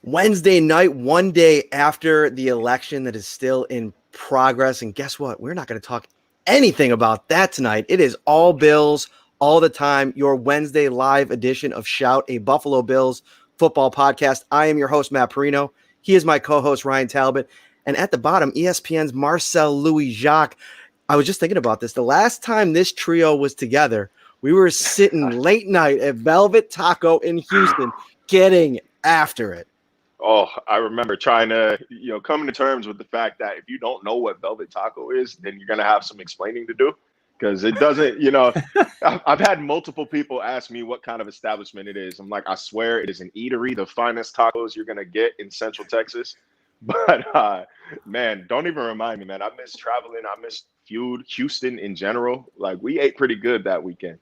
Wednesday night, one day after the election that is still in progress. And guess what? We're not going to talk anything about that tonight. It is all Bills all the time. Your Wednesday live edition of Shout, a Buffalo Bills football podcast. I am your host, Matt Perino. He is my co-host, Ryan Talbot. And at the bottom, ESPN's Marcel Louis-Jacques. I was just thinking about this. The last time this trio was together, we were sitting late night at Velvet Taco in Houston getting after it. Oh, I remember trying to, coming to terms with the fact that if you don't know what Velvet Taco is, then you're going to have some explaining to do because it doesn't, I've had multiple people ask me what kind of establishment it is. I'm like, I swear it is an eatery, the finest tacos you're going to get in Central Texas. But, man, don't even remind me, man. I miss traveling. I miss Houston in general. Like, we ate pretty good that weekend.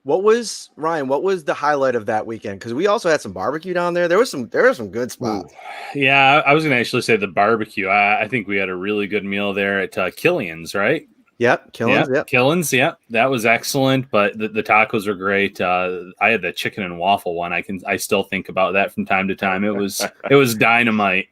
What was the highlight of that weekend? Because we also had some barbecue down there. There were some good spots. Ooh. Yeah, I was going to actually say the barbecue. I think we had a really good meal there at Killian's, right? Yep, Killian's. Yep. Killian's. Yep, that was excellent. But the tacos are great. I had the chicken and waffle one. I still think about that from time to time. It was dynamite.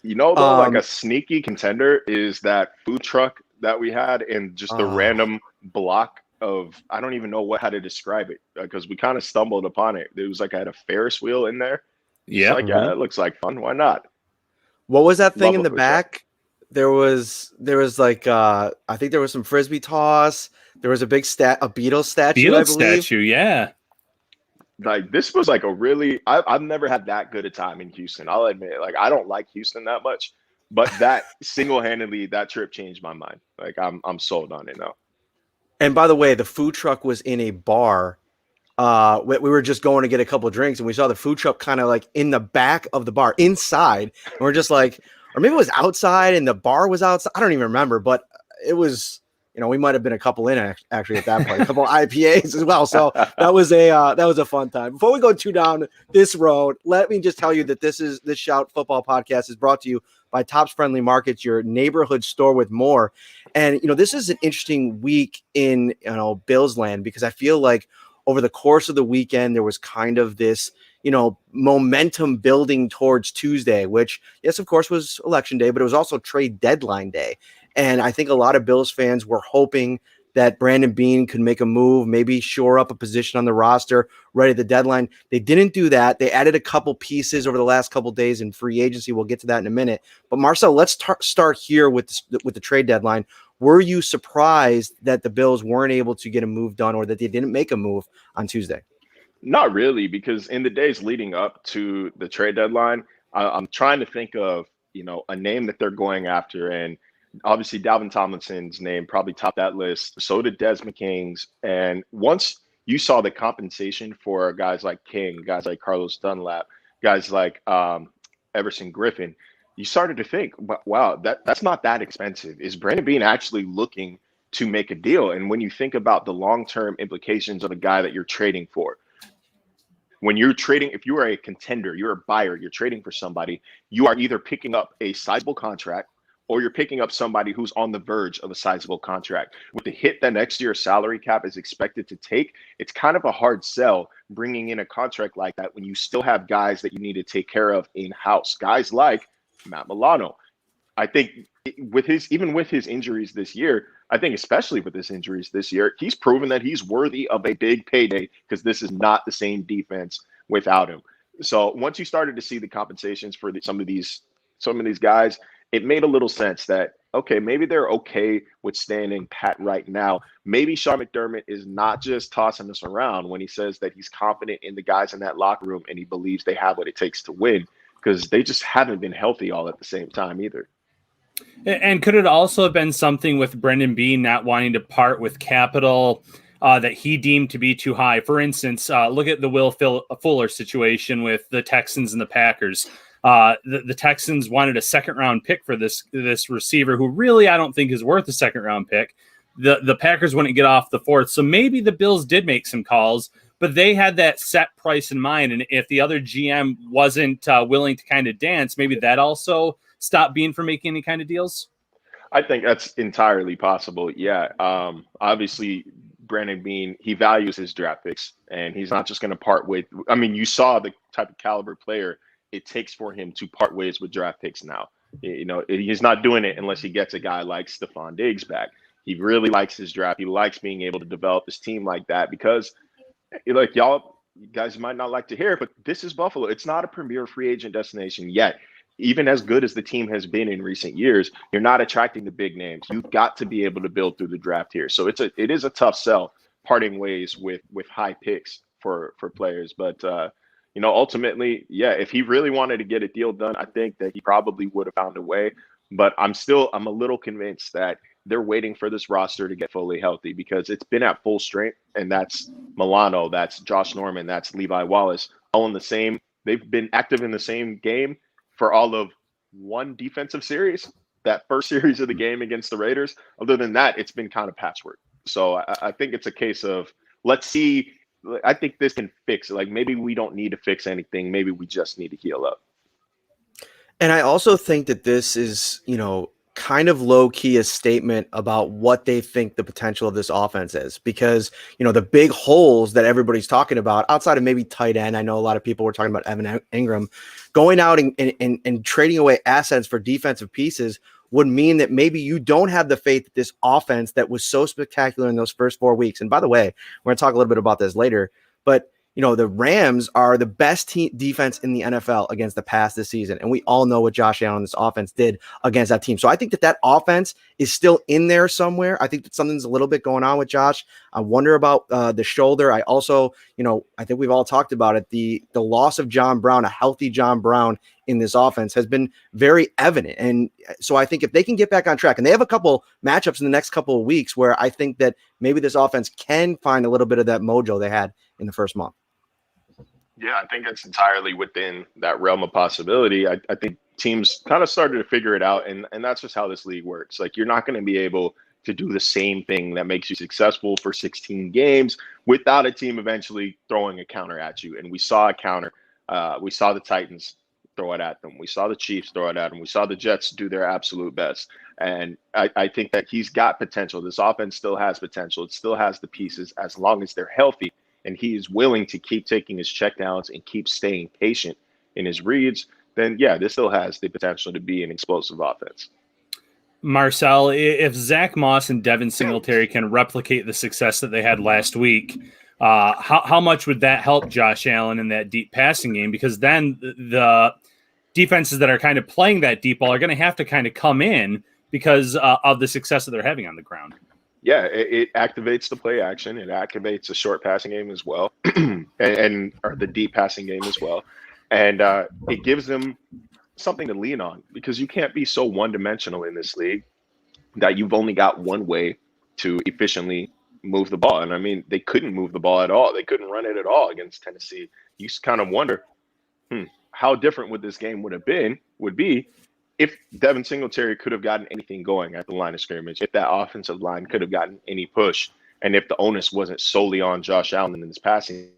Like a sneaky contender is that food truck that we had in just the random block of, I don't even know how to describe it because we kind of stumbled upon it. It was like I had a Ferris wheel in there. Yeah, yeah, it looks like fun. Why not? What was that thing in the back? There was like I think there was some frisbee toss. There was a big a Beatles statue. Beatles statue, yeah. Like this was like I've never had that good a time in Houston. I'll admit it. Like I don't like Houston that much, but that single-handedly that trip changed my mind. Like I'm sold on it now. And by the way, the food truck was in a bar. We were just going to get a couple of drinks, and we saw the food truck kind of like in the back of the bar, inside. And we're just like, or maybe it was outside, and the bar was outside. I don't even remember, but it was. We might have been a couple in actually at that point, a couple of IPAs as well. So that was a fun time. Before we go down this road, let me just tell you that this Shout Football Podcast is brought to you by Tops Friendly Markets, your neighborhood store with more. And this is an interesting week in Bills land because I feel like over the course of the weekend there was kind of this momentum building towards Tuesday, which yes, of course, was election day, but it was also trade deadline day. And I think a lot of Bills fans were hoping that Brandon Beane could make a move, maybe shore up a position on the roster right at the deadline. They didn't do that. They added a couple pieces over the last couple of days in free agency. We'll get to that in a minute. But Marcel, let's start here with the trade deadline. Were you surprised that the Bills weren't able to get a move done or that they didn't make a move on Tuesday? Not really, because in the days leading up to the trade deadline, I'm trying to think of, a name that they're going after. And obviously Dalvin Tomlinson's name probably topped that list. So did Des McCain's. And once you saw the compensation for guys like King, guys like Carlos Dunlap, guys like Everson Griffin, you started to think, wow, that's not that expensive. Is Brandon Beane actually looking to make a deal? And when you think about the long-term implications of a guy that you're trading for, when you're trading, if you are a contender, you're a buyer, you're trading for somebody, you are either picking up a sizable contract or you're picking up somebody who's on the verge of a sizable contract. With the hit that next year's salary cap is expected to take, it's kind of a hard sell bringing in a contract like that when you still have guys that you need to take care of in-house. Guys like Matt Milano. I think with his injuries this year, I think especially with his injuries this year, he's proven that he's worthy of a big payday because this is not the same defense without him. So once you started to see the compensations for some of these guys, it made a little sense that, okay, maybe they're okay with standing pat right now. Maybe Sean McDermott is not just tossing us around when he says that he's confident in the guys in that locker room and he believes they have what it takes to win, because they just haven't been healthy all at the same time either. And could it also have been something with Brandon Beane not wanting to part with capital that he deemed to be too high? For instance, look at the Will Fuller situation with the Texans and the Packers. The Texans wanted a second-round pick for this receiver who really I don't think is worth a second-round pick. The Packers wouldn't get off the fourth. So maybe the Bills did make some calls, but they had that set price in mind. And if the other GM wasn't willing to kind of dance, maybe that also stopped Beane from making any kind of deals? I think that's entirely possible. Yeah. Obviously, Brandon Beane, he values his draft picks, and he's not just going to part with – I mean, you saw the type of caliber player it takes for him to part ways with draft picks now. You know, he's not doing it unless he gets a guy like Stephon Diggs back. He really likes his draft. He likes being able to develop his team like that because, like, you guys might not like to hear it, but this is Buffalo. It's not a premier free agent destination yet. Even as good as the team has been in recent years, you're not attracting the big names. You've got to be able to build through the draft here. So it is a tough sell, parting ways with high picks for players. But you know, ultimately, yeah, if he really wanted to get a deal done, I think that he probably would have found a way. But I'm a little convinced that they're waiting for this roster to get fully healthy because it's been at full strength, and that's Milano, that's Josh Norman, that's Levi Wallace, all in the same. They've been active in the same game for all of one defensive series, that first series of the game against the Raiders. Other than that, it's been kind of patchwork. So I think it's a case of, let's see. I think this can fix it. Like, maybe we don't need to fix anything. Maybe we just need to heal up. And I also think that this is, you know, kind of low key a statement about what they think the potential of this offense is, because, you know, the big holes that everybody's talking about outside of maybe tight end. I know a lot of people were talking about Evan Ingram going out and trading away assets for defensive pieces would mean that maybe you don't have the faith that this offense that was so spectacular in those first 4 weeks. And by the way, we're going to talk a little bit about this later, but you know, the Rams are the best defense in the NFL against the pass this season. And we all know what Josh Allen, this offense, did against that team. So I think that offense is still in there somewhere. I think that something's a little bit going on with Josh. I wonder about the shoulder. I also, you know, I think we've all talked about it. The loss of John Brown, a healthy John Brown in this offense has been very evident. And so I think if they can get back on track, and they have a couple matchups in the next couple of weeks where I think that maybe this offense can find a little bit of that mojo they had in the first month. Yeah, I think it's entirely within that realm of possibility. I think teams kind of started to figure it out, and that's just how this league works. Like, you're not going to be able to do the same thing that makes you successful for 16 games without a team eventually throwing a counter at you. And we saw a counter. We saw the Titans throw it at them. We saw the Chiefs throw it at them. We saw the Jets do their absolute best. And I think that he's got potential. This offense still has potential. It still has the pieces as long as they're healthy. And he is willing to keep taking his checkdowns and keep staying patient in his reads, then yeah, this still has the potential to be an explosive offense. Marcel, if Zach Moss and Devin Singletary can replicate the success that they had last week, how much would that help Josh Allen in that deep passing game? Because then the defenses that are kind of playing that deep ball are going to have to kind of come in because of the success that they're having on the ground. Yeah, it activates the play action. It activates the short passing game as well, and or the deep passing game as well. And it gives them something to lean on, because you can't be so one-dimensional in this league that you've only got one way to efficiently move the ball. And I mean, they couldn't move the ball at all. They couldn't run it at all against Tennessee. You just kind of wonder, how different would this game would be if Devin Singletary could have gotten anything going at the line of scrimmage, if that offensive line could have gotten any push, and if the onus wasn't solely on Josh Allen in his passing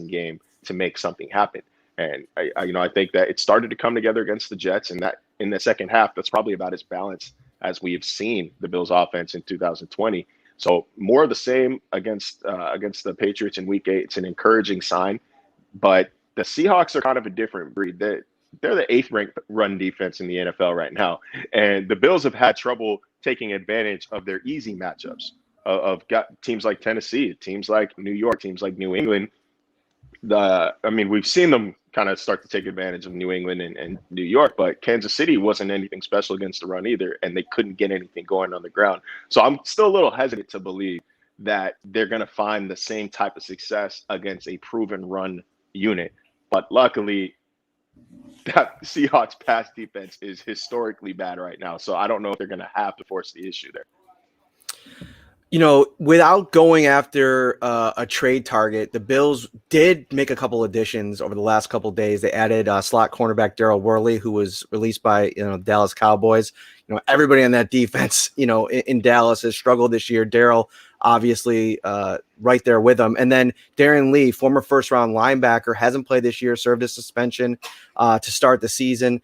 game to make something happen. And I think that it started to come together against the Jets, and that in the second half, that's probably about as balanced as we have seen the Bills offense in 2020. So more of the same against the Patriots in Week 8. It's an encouraging sign, but the Seahawks are kind of a different breed. They're the 8th ranked run defense in the NFL right now. And the Bills have had trouble taking advantage of their easy matchups of teams like Tennessee, teams like New York, teams like New England. We've seen them kind of start to take advantage of New England and New York, but Kansas City wasn't anything special against the run either, and they couldn't get anything going on the ground. So I'm still a little hesitant to believe that they're going to find the same type of success against a proven run unit. But luckily, that Seahawks pass defense is historically bad right now. So I don't know if they're going to have to force the issue there. You know, without going after a trade target, the Bills did make a couple additions over the last couple of days. They added slot cornerback Daryl Worley, who was released by Dallas Cowboys. You know, everybody on that defense, in Dallas has struggled this year. Daryl, obviously, right there with them. And then Darron Lee, former first-round linebacker, hasn't played this year, served a suspension to start the season.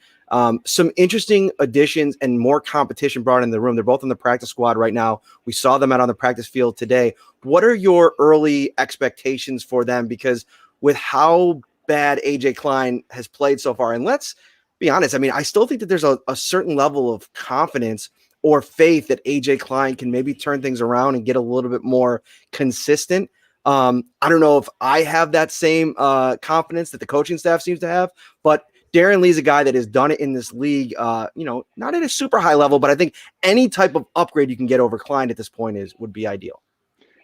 Some interesting additions and more competition brought in the room. They're both on the practice squad right now. We saw them out on the practice field today. What are your early expectations for them? Because with how bad AJ Klein has played so far. And let's be honest, I mean, I still think that there's a certain level of confidence or faith that AJ Klein can maybe turn things around and get a little bit more consistent. I don't know if I have that same confidence that the coaching staff seems to have, but Darron Lee is a guy that has done it in this league, not at a super high level, but I think any type of upgrade you can get over Klein at this point would be ideal.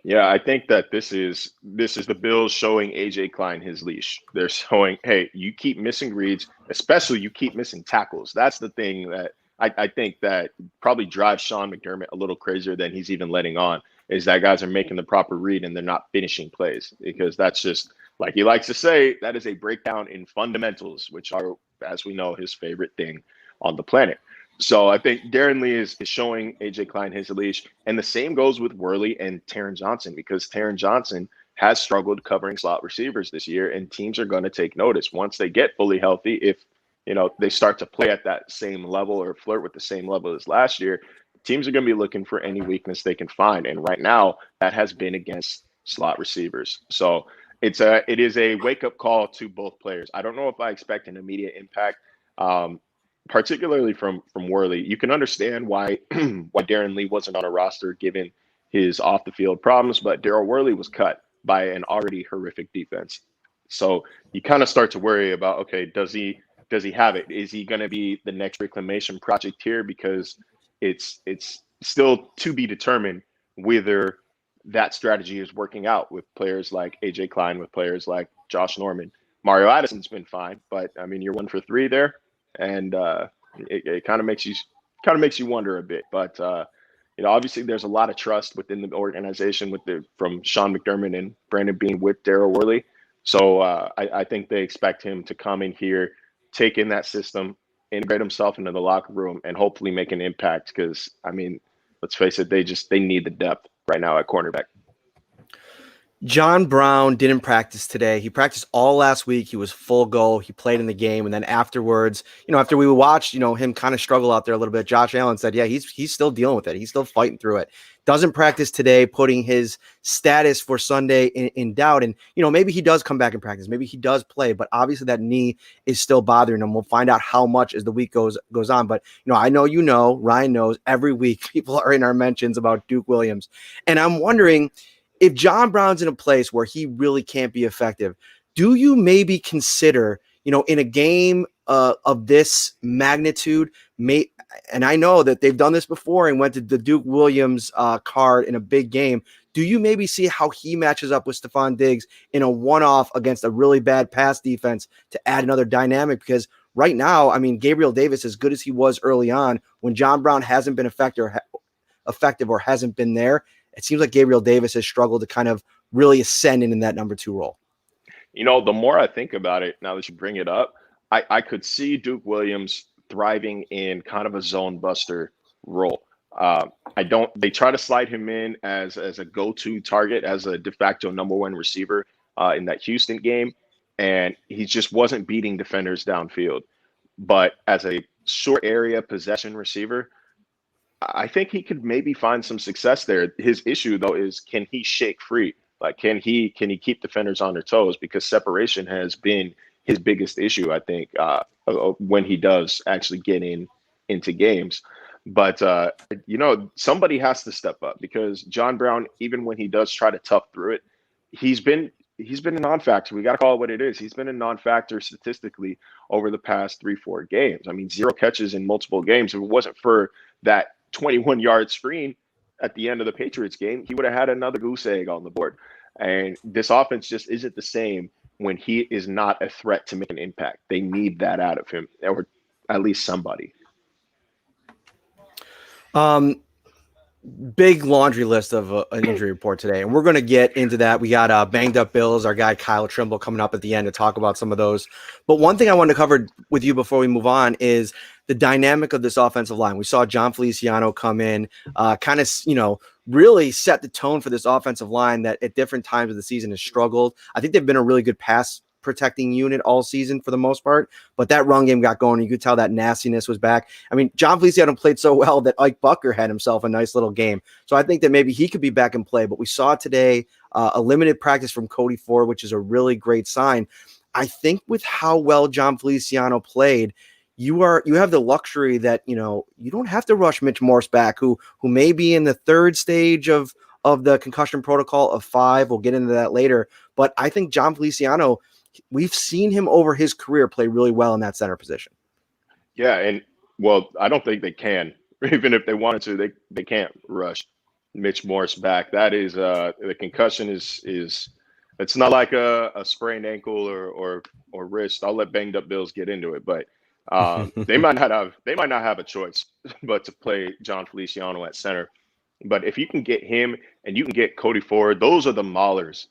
Yeah, I think that this is the Bills showing AJ Klein his leash. They're showing, hey, you keep missing reads, especially you keep missing tackles. That's the thing that I think that probably drives Sean McDermott a little crazier than he's even letting on, is that guys are making the proper read and they're not finishing plays, because that's just, like he likes to say, that is a breakdown in fundamentals, which are, as we know, his favorite thing on the planet. So I think Darron Lee is showing AJ Klein his leash, and the same goes with Worley and Taron Johnson, because Taron Johnson has struggled covering slot receivers this year, and teams are going to take notice once they get fully healthy. If they start to play at that same level or flirt with the same level as last year, teams are going to be looking for any weakness they can find, and right now that has been against slot receivers. So it is a wake up call to both players. I don't know if I expect an immediate impact. Particularly from Worley. You can understand why Darron Lee wasn't on a roster given his off the field problems, but Daryl Worley was cut by an already horrific defense. So you kind of start to worry about, okay, does he have it? Is he going to be the next reclamation project here? Because it's still to be determined whether that strategy is working out with players like AJ Klein, with players like Josh Norman. Mario Addison's been fine, but I mean, you're 1 for 3 there. And it kind of makes you wonder a bit, but obviously there's a lot of trust within the organization from Sean McDermott and Brandon Beane with Daryl Worley. So I think they expect him to come in here, take in that system, integrate himself into the locker room, and hopefully make an impact. Because I mean, let's face it, they need the depth right now at cornerback. John Brown didn't practice today. He practiced all last week. He was full go. He played in the game. And then afterwards, after we watched, him kind of struggle out there a little bit, Josh Allen said, yeah, he's still dealing with it. He's still fighting through it. Doesn't practice today, putting his status for Sunday in doubt. And, maybe he does come back and practice. Maybe he does play, but obviously that knee is still bothering him. We'll find out how much as the week goes on. But, I know, Ryan knows, every week people are in our mentions about Duke Williams. And I'm wondering, if John Brown's in a place where he really can't be effective, do you maybe consider, in a game of this magnitude, and I know that they've done this before and went to the Duke Williams card in a big game, do you maybe see how he matches up with Stephon Diggs in a one-off against a really bad pass defense to add another dynamic? Because right now, I mean, Gabriel Davis, as good as he was early on, when John Brown hasn't been effective or hasn't been there, it seems like Gabriel Davis has struggled to kind of really ascend in that number 2 role. The more I think about it, now that you bring it up, I could see Duke Williams thriving in kind of a zone buster role. They try to slide him in as a go-to target, as a de facto number 1 receiver in that Houston game. And he just wasn't beating defenders downfield. But as a short area possession receiver, I think he could maybe find some success there. His issue, though, is can he shake free? Like, can he keep defenders on their toes? Because separation has been his biggest issue, I think, when he does actually get into games. But, somebody has to step up, because John Brown, even when he does try to tough through it, he's been a non-factor. We got to call it what it is. He's been a non-factor statistically over the past 3-4 games. I mean, 0 catches in multiple games. If it wasn't for that 21-yard screen at the end of the Patriots game, he would have had another goose egg on the board. And this offense just isn't the same when he is not a threat to make an impact. They need that out of him, or at least somebody. Big laundry list of an injury report today, and we're going to get into that. We got banged up Bills, our guy Kyle Trimble coming up at the end to talk about some of those. But one thing I wanted to cover with you before we move on is the dynamic of this offensive line. We saw John Feliciano come in, kind of, really set the tone for this offensive line that at different times of the season has struggled. I think they've been a really good pass protecting unit all season for the most part, but that run game got going. You could tell that nastiness was back. I mean, John Feliciano played so well that Ike Bucker had himself a nice little game. So I think that maybe he could be back in play, but we saw today a limited practice from Cody Ford, which is a really great sign. I think with how well John Feliciano played, you have the luxury that, you don't have to rush Mitch Morse back, who may be in the third stage of the concussion protocol of 5. We'll get into that later. But I think John Feliciano, we've seen him over his career play really well in that center position. Yeah, and well, I don't think they can. Even if they wanted to, they can't rush Mitch Morse back. That is the concussion is it's not like a sprained ankle or wrist. I'll let banged up Bills get into it, but they might not have a choice but to play John Feliciano at center. But if you can get him and you can get Cody Ford, those are the maulers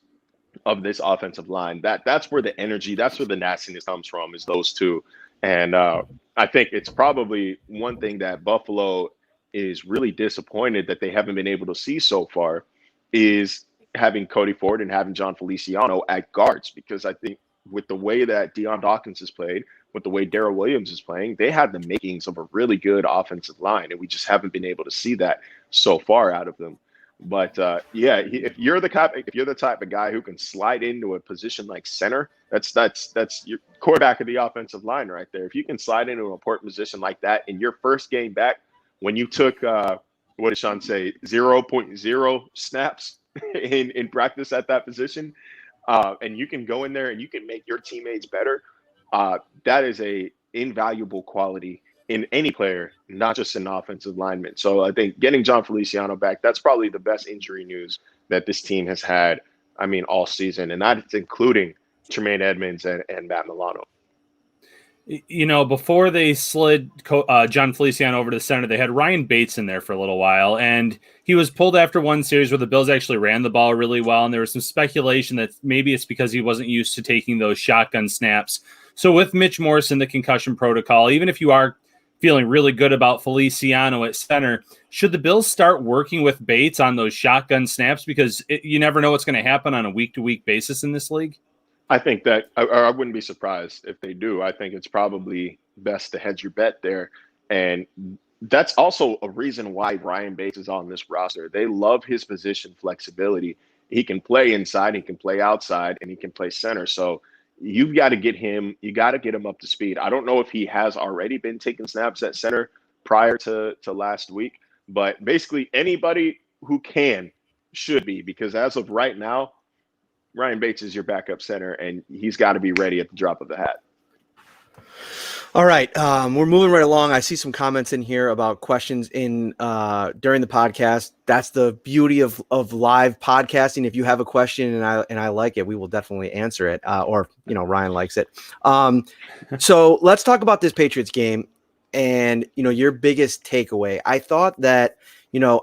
of this offensive line. That's where the energy, that's where the nastiness comes from, is those two. And I think it's probably one thing that Buffalo is really disappointed that they haven't been able to see so far is having Cody Ford and having John Feliciano at guards, because I think with the way that Deion Dawkins has played, with the way Daryl Williams is playing, they have the makings of a really good offensive line, and we just haven't been able to see that so far out of them. But if you're the type of guy who can slide into a position like center, that's your quarterback of the offensive line right there. If you can slide into an important position like that in your first game back, when you took what did Sean say, 0.0 snaps in practice at that position, and you can go in there and you can make your teammates better, that is a invaluable quality in any player, not just an offensive lineman. So I think getting John Feliciano back, that's probably the best injury news that this team has had, all season. And that's including Tremaine Edmonds and Matt Milano. Before they slid John Feliciano over to the center, they had Ryan Bates in there for a little while, and he was pulled after one series where the Bills actually ran the ball really well, and there was some speculation that maybe it's because he wasn't used to taking those shotgun snaps. So with Mitch Morse in the concussion protocol, even if you are feeling really good about Feliciano at center, should the Bills start working with Bates on those shotgun snaps? Because you never know what's going to happen on a week-to-week basis in this league. I think that I wouldn't be surprised if they do. I think it's probably best to hedge your bet there. And that's also a reason why Ryan Bates is on this roster. They love his position flexibility. He can play inside, he can play outside, and he can play center. So you've got to get him up to speed. I don't know if he has already been taking snaps at center prior to last week, but basically anybody who should be, because as of right now, Ryan Bates is your backup center, and he's got to be ready at the drop of the hat. All right, we're moving right along. I see some comments in here about questions in during the podcast. That's the beauty of live podcasting. If you have a question and I like it, we will definitely answer it. Or Ryan likes it. So let's talk about this Patriots game and your biggest takeaway. I thought that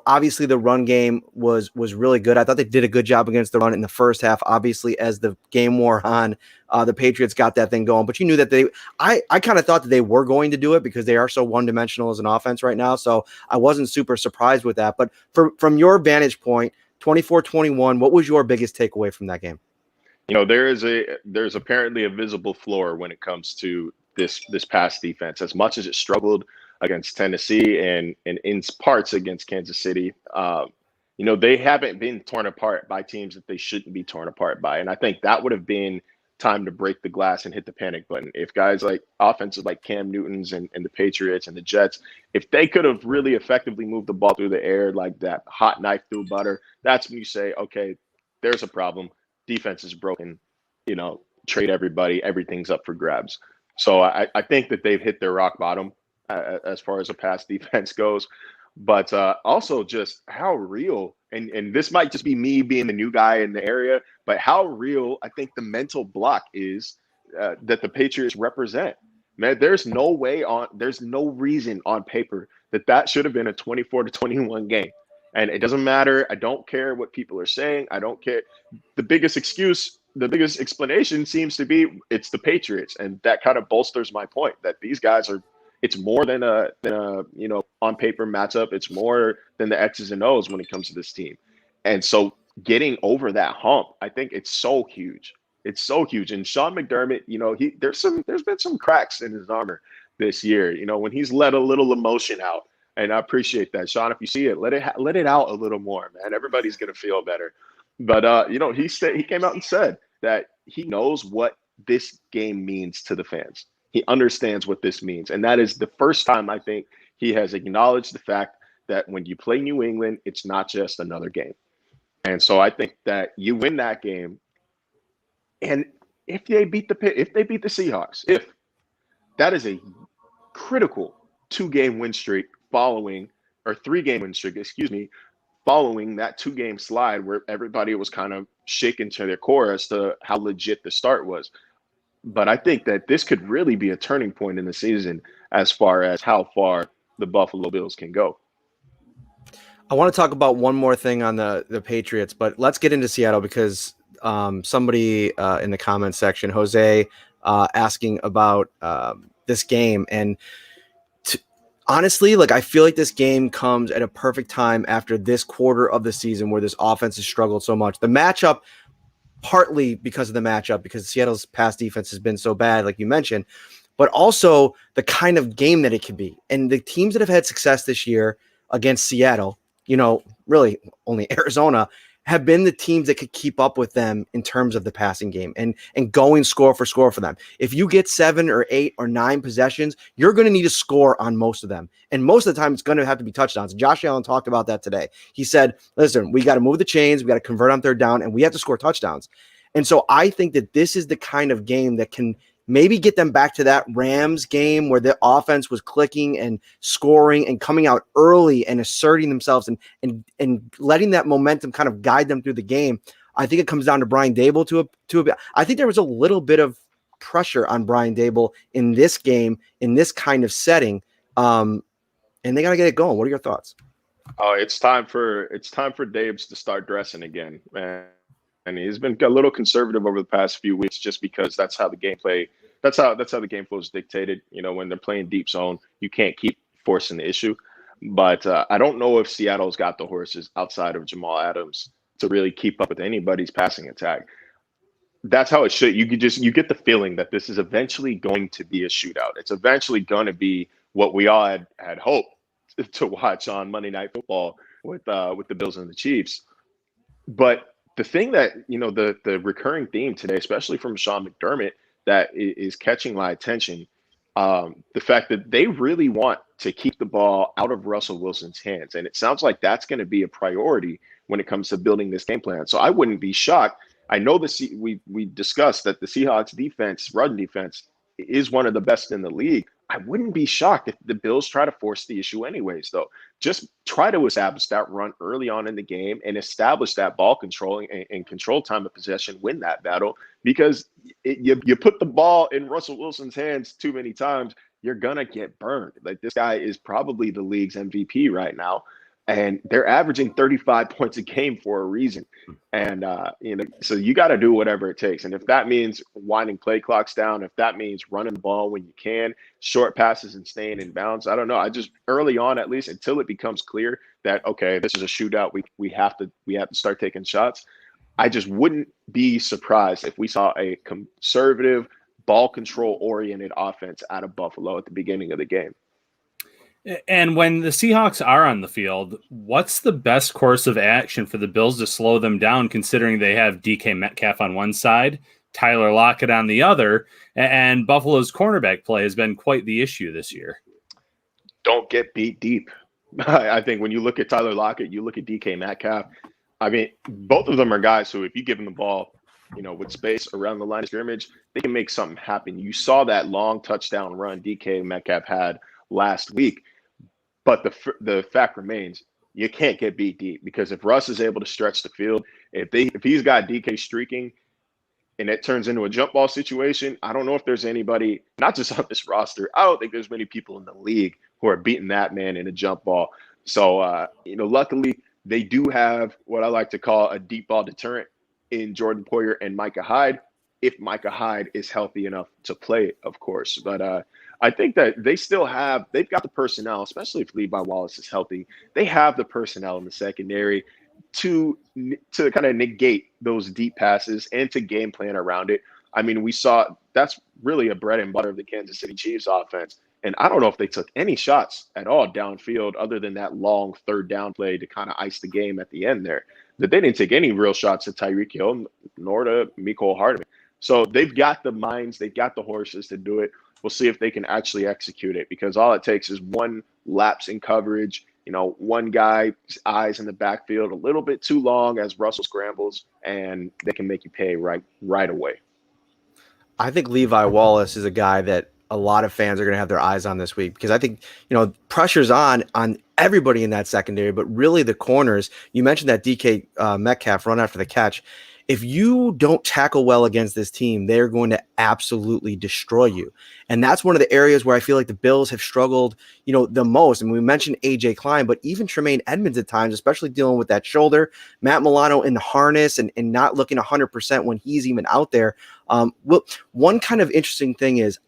obviously the run game was really good. I thought they did a good job against the run in the first half. Obviously, as the game wore on, the Patriots got that thing going. But you knew that I kind of thought that they were going to do it because they are so one-dimensional as an offense right now. So I wasn't super surprised with that. But from your vantage point, 24-21, what was your biggest takeaway from that game? There's apparently a visible floor when it comes to this pass defense. As much as it struggled against Tennessee and in parts against Kansas City, they haven't been torn apart by teams that they shouldn't be torn apart by. And I think that would have been time to break the glass and hit the panic button. If guys like offenses like Cam Newton's and the Patriots and the Jets, if they could have really effectively moved the ball through the air like that hot knife through butter, that's when you say, okay, there's a problem. Defense is broken. Trade everybody. Everything's up for grabs. So I think that they've hit their rock bottom as far as a pass defense goes, but also just how real, and this might just be me being the new guy in the area, but how real I think the mental block is that the Patriots represent. Man, there's no reason on paper that should have been a 24-21 game. And it doesn't matter. I don't care what people are saying. I don't care. The biggest explanation seems to be it's the Patriots. And that kind of bolsters my point that these guys it's more than a on paper matchup. It's more than the X's and O's when it comes to this team. And so getting over that hump, I think it's so huge. It's so huge. And Sean McDermott, there's been some cracks in his armor this year, when he's let a little emotion out. And I appreciate that, Sean. If you see it, let it out a little more, man. Everybody's gonna feel better. But he came out and said that he knows what this game means to the fans. He understands what this means. And that is the first time I think he has acknowledged the fact that when you play New England, it's not just another game. And so I think that you win that game. And if they beat the Seahawks, if that is a critical 2-game win streak following, or 3-game win streak, excuse me, following that 2-game slide where everybody was kind of shaken to their core as to how legit the start was. But I think that this could really be a turning point in the season as far as how far the Buffalo Bills can go. I want to talk about one more thing on the Patriots, but let's get into Seattle because somebody in the comments section, Jose, asking about this game. And honestly, like, I feel like this game comes at a perfect time after this quarter of the season where this offense has struggled so much. The matchup, partly because of the matchup, because Seattle's pass defense has been so bad, like you mentioned, but also the kind of game that it could be. And the teams that have had success this year against Seattle, really only Arizona, have been the teams that could keep up with them in terms of the passing game and going score for them. If you get 7 or 8 or 9 possessions, you're going to need to score on most of them. And most of the time it's going to have to be touchdowns. Josh Allen talked about that today. He said, listen, we got to move the chains. We got to convert on third down and we have to score touchdowns. And so I think that this is the kind of game that can maybe get them back to that Rams game where the offense was clicking and scoring and coming out early and asserting themselves and letting that momentum kind of guide them through the game. I think it comes down to Brian Daboll to a bit. I think there was a little bit of pressure on Brian Daboll in this game, in this kind of setting. And they got to get it going. What are your thoughts? Oh, it's time for Dabes to start dressing again, man. And he's been a little conservative over the past few weeks, just because that's how the gameplay, that's how the game flow is dictated. When they're playing deep zone, you can't keep forcing the issue. But I don't know if Seattle's got the horses outside of Jamal Adams to really keep up with anybody's passing attack. That's how it should. You get the feeling that this is eventually going to be a shootout. It's eventually going to be what we all had hoped to watch on Monday Night Football with the Bills and the Chiefs. But the thing that, the recurring theme today, especially from Sean McDermott, that is catching my attention, the fact that they really want to keep the ball out of Russell Wilson's hands. And it sounds like that's going to be a priority when it comes to building this game plan. So I wouldn't be shocked. I know we discussed that the Seahawks defense, run defense, is one of the best in the league. I wouldn't be shocked if the Bills try to force the issue anyways, though. Just try to establish that run early on in the game and establish that ball controlling and control time of possession, win that battle, because you put the ball in Russell Wilson's hands too many times, you're going to get burned. Like, this guy is probably the league's MVP right now. And they're averaging 35 points a game for a reason. And, so you got to do whatever it takes. And if that means winding play clocks down, if that means running the ball when you can, short passes and staying in bounds, I don't know. I just, early on, at least, until it becomes clear that, okay, this is a shootout, we have to start taking shots. I just wouldn't be surprised if we saw a conservative, ball control oriented offense out of Buffalo at the beginning of the game. And when the Seahawks are on the field, what's the best course of action for the Bills to slow them down, considering they have DK Metcalf on one side, Tyler Lockett on the other, and Buffalo's cornerback play has been quite the issue this year? Don't get beat deep. I think when you look at Tyler Lockett, you look at DK Metcalf, I mean, both of them are guys who, if you give them the ball, with space around the line of scrimmage, they can make something happen. You saw that long touchdown run DK Metcalf had last week. But the fact remains, you can't get beat deep, because if Russ is able to stretch the field, if he's got DK streaking and it turns into a jump ball situation, I don't know if there's anybody, not just on this roster, I don't think there's many people in the league who are beating that man in a jump ball. So, luckily they do have what I like to call a deep ball deterrent in Jordan Poyer and Micah Hyde, if Micah Hyde is healthy enough to play, of course. But I think that they've got the personnel, especially if Levi Wallace is healthy. They have the personnel in the secondary to kind of negate those deep passes and to game plan around it. I mean, we saw that's really a bread and butter of the Kansas City Chiefs offense. And I don't know if they took any shots at all downfield other than that long third down play to kind of ice the game at the end there. That they didn't take any real shots at Tyreek Hill nor to Mecole Hardman. So they've got the minds, they've got the horses to do it. We'll see if they can actually execute it, because all it takes is one lapse in coverage, one guy's eyes in the backfield a little bit too long as Russell scrambles, and they can make you pay right away. I think Levi Wallace is a guy that a lot of fans are going to have their eyes on this week, because I think, pressure's on everybody in that secondary, but really the corners. You mentioned that DK Metcalf run after the catch. If you don't tackle well against this team, they're going to absolutely destroy you. And that's one of the areas where I feel like the Bills have struggled, the most. And we mentioned AJ Klein, but even Tremaine Edmonds at times, especially dealing with that shoulder, Matt Milano in the harness and not looking 100% when he's even out there. Well, one kind of interesting thing is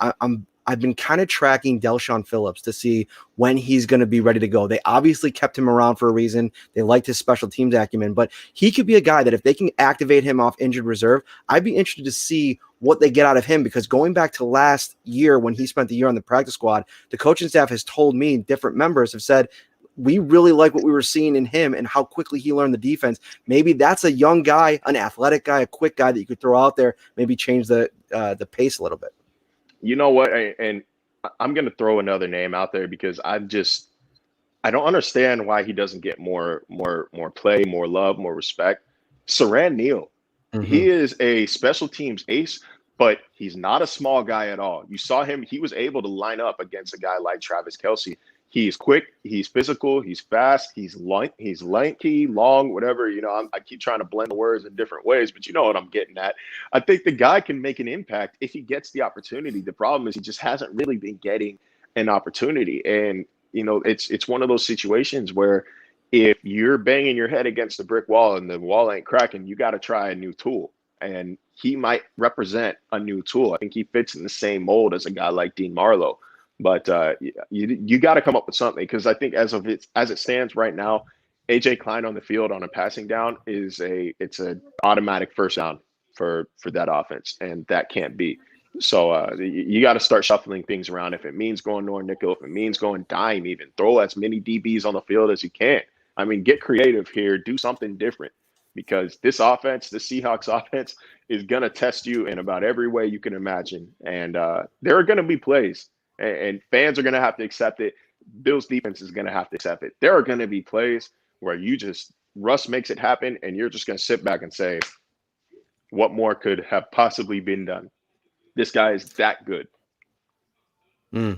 I've been kind of tracking Delshon Phillips to see when he's going to be ready to go. They obviously kept him around for a reason. They liked his special teams acumen, but he could be a guy that if they can activate him off injured reserve, I'd be interested to see what they get out of him, because going back to last year when he spent the year on the practice squad, the coaching staff has told me, different members have said, we really like what we were seeing in him and how quickly he learned the defense. Maybe that's a young guy, an athletic guy, a quick guy that you could throw out there, maybe change the pace a little bit. You know what? And I'm going to throw another name out there, because I don't understand why he doesn't get more play, more love, more respect. Saran Neal. Mm-hmm. He is a special teams ace, but he's not a small guy at all. You saw him. He was able to line up against a guy like Travis Kelce. He's quick, he's physical, he's fast, he's lanky, long, whatever. I keep trying to blend the words in different ways, but you know what I'm getting at. I think the guy can make an impact if he gets the opportunity. The problem is he just hasn't really been getting an opportunity. And, it's one of those situations where if you're banging your head against the brick wall and the wall ain't cracking, you got to try a new tool. And he might represent a new tool. I think he fits in the same mold as a guy like Dean Marlowe. But you got to come up with something, because I think as it stands right now, AJ Klein on the field on a passing down it's an automatic first down for that offense, and that can't be. So you got to start shuffling things around. If it means going nor nickel, if it means going dime, even throw as many DBs on the field as you can. I mean, get creative here, do something different, because this offense, the Seahawks offense, is going to test you in about every way you can imagine, and there are going to be plays. And fans are going to have to accept it. Bills defense is going to have to accept it. There are going to be plays where Russ makes it happen, and you're just going to sit back and say, what more could have possibly been done? This guy is that good. All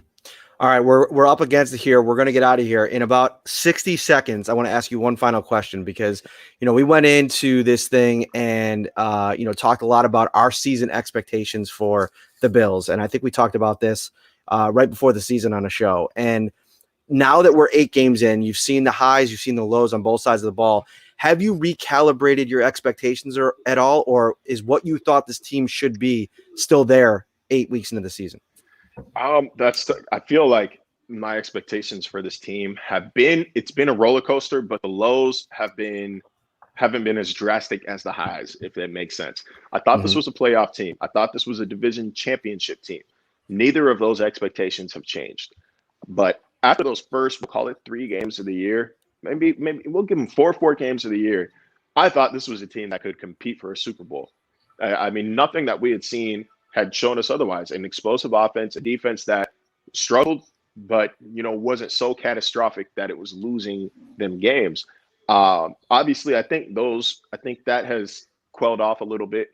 right, we're up against it here. We're going to get out of here in about 60 seconds. I want to ask you one final question, because we went into this thing and talked a lot about our season expectations for the Bills, and I think we talked about this right before the season on a show. And now that we're 8 games in, you've seen the highs, you've seen the lows on both sides of the ball. Have you recalibrated your expectations at all, or is what you thought this team should be still there 8 weeks into the season? I feel like my expectations for this team it's been a roller coaster, but the lows haven't been as drastic as the highs, if that makes sense. I thought this was a playoff team. I thought this was a division championship team. Neither of those expectations have changed. But after those first, we'll call it 3 games of the year, maybe we'll give them 4 games of the year, I thought this was a team that could compete for a Super Bowl. I mean, nothing that we had seen had shown us otherwise. An explosive offense, a defense that struggled, but, wasn't so catastrophic that it was losing them games. Obviously, I think that has quelled off a little bit.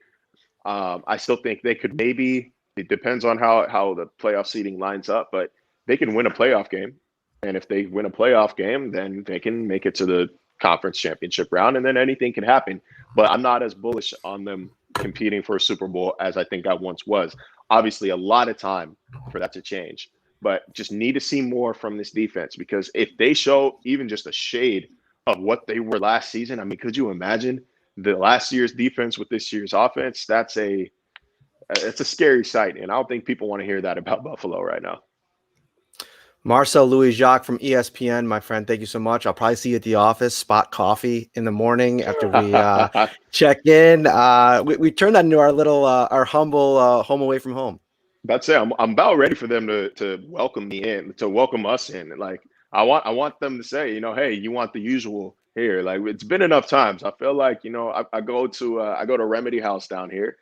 I still think they could it depends on how the playoff seeding lines up, but they can win a playoff game. And if they win a playoff game, then they can make it to the conference championship round, and then anything can happen. But I'm not as bullish on them competing for a Super Bowl as I think I once was. Obviously, a lot of time for that to change, but just need to see more from this defense, because if they show even just a shade of what they were last season, I mean, could you imagine the last year's defense with this year's offense? It's a scary sight, and I don't think people want to hear that about Buffalo right now. Marcel Louis-Jacques from ESPN, my friend, thank you so much. I'll probably see you at the office, spot coffee in the morning after we check in. We turned that into our little, our humble home away from home. That's it. I'm about ready for them to welcome me in, to welcome us in. Like I want them to say, hey, you want the usual here. Like, it's been enough times. I feel like, I go to Remedy House down here.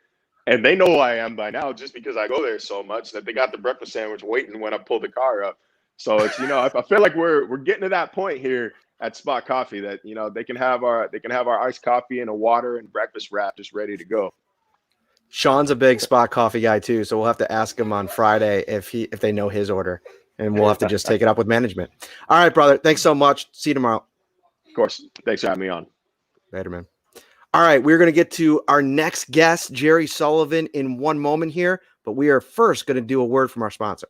And they know who I am by now just because I go there so much that they got the breakfast sandwich waiting when I pull the car up. So it's, I feel like we're getting to that point here at Spot Coffee that, they can have our iced coffee and a water and breakfast wrap just ready to go. Sean's a big Spot Coffee guy too, so we'll have to ask him on Friday if they know his order, and we'll have to just take it up with management. All right, brother. Thanks so much. See you tomorrow. Of course. Thanks for having me on. Later, man. All right, we're going to get to our next guest, Jerry Sullivan, in one moment here, but we are first going to do a word from our sponsor.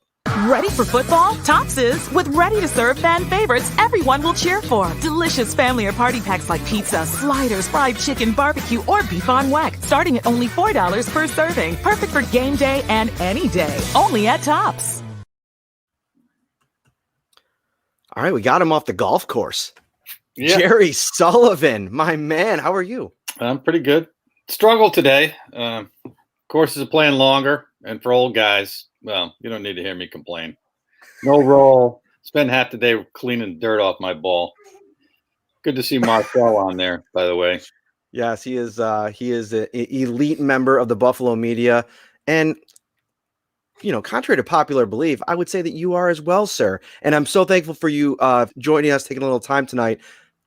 Ready for football? Tops is with ready-to-serve fan favorites everyone will cheer for. Delicious family or party packs like pizza, sliders, fried chicken, barbecue, or beef on weck, starting at only $4 per serving. Perfect for game day and any day. Only at Tops. All right, we got him off the golf course. Yeah. Jerry Sullivan, my man, how are you? I'm pretty good. Struggle today. Courses are playing longer, and for old guys, well, you don't need to hear me complain. No roll. Spend half the day cleaning dirt off my ball. Good to see Marcel on there, by the way. Yes, he is an elite member of the Buffalo media. And, contrary to popular belief, I would say that you are as well, sir. And I'm so thankful for you joining us, taking a little time tonight.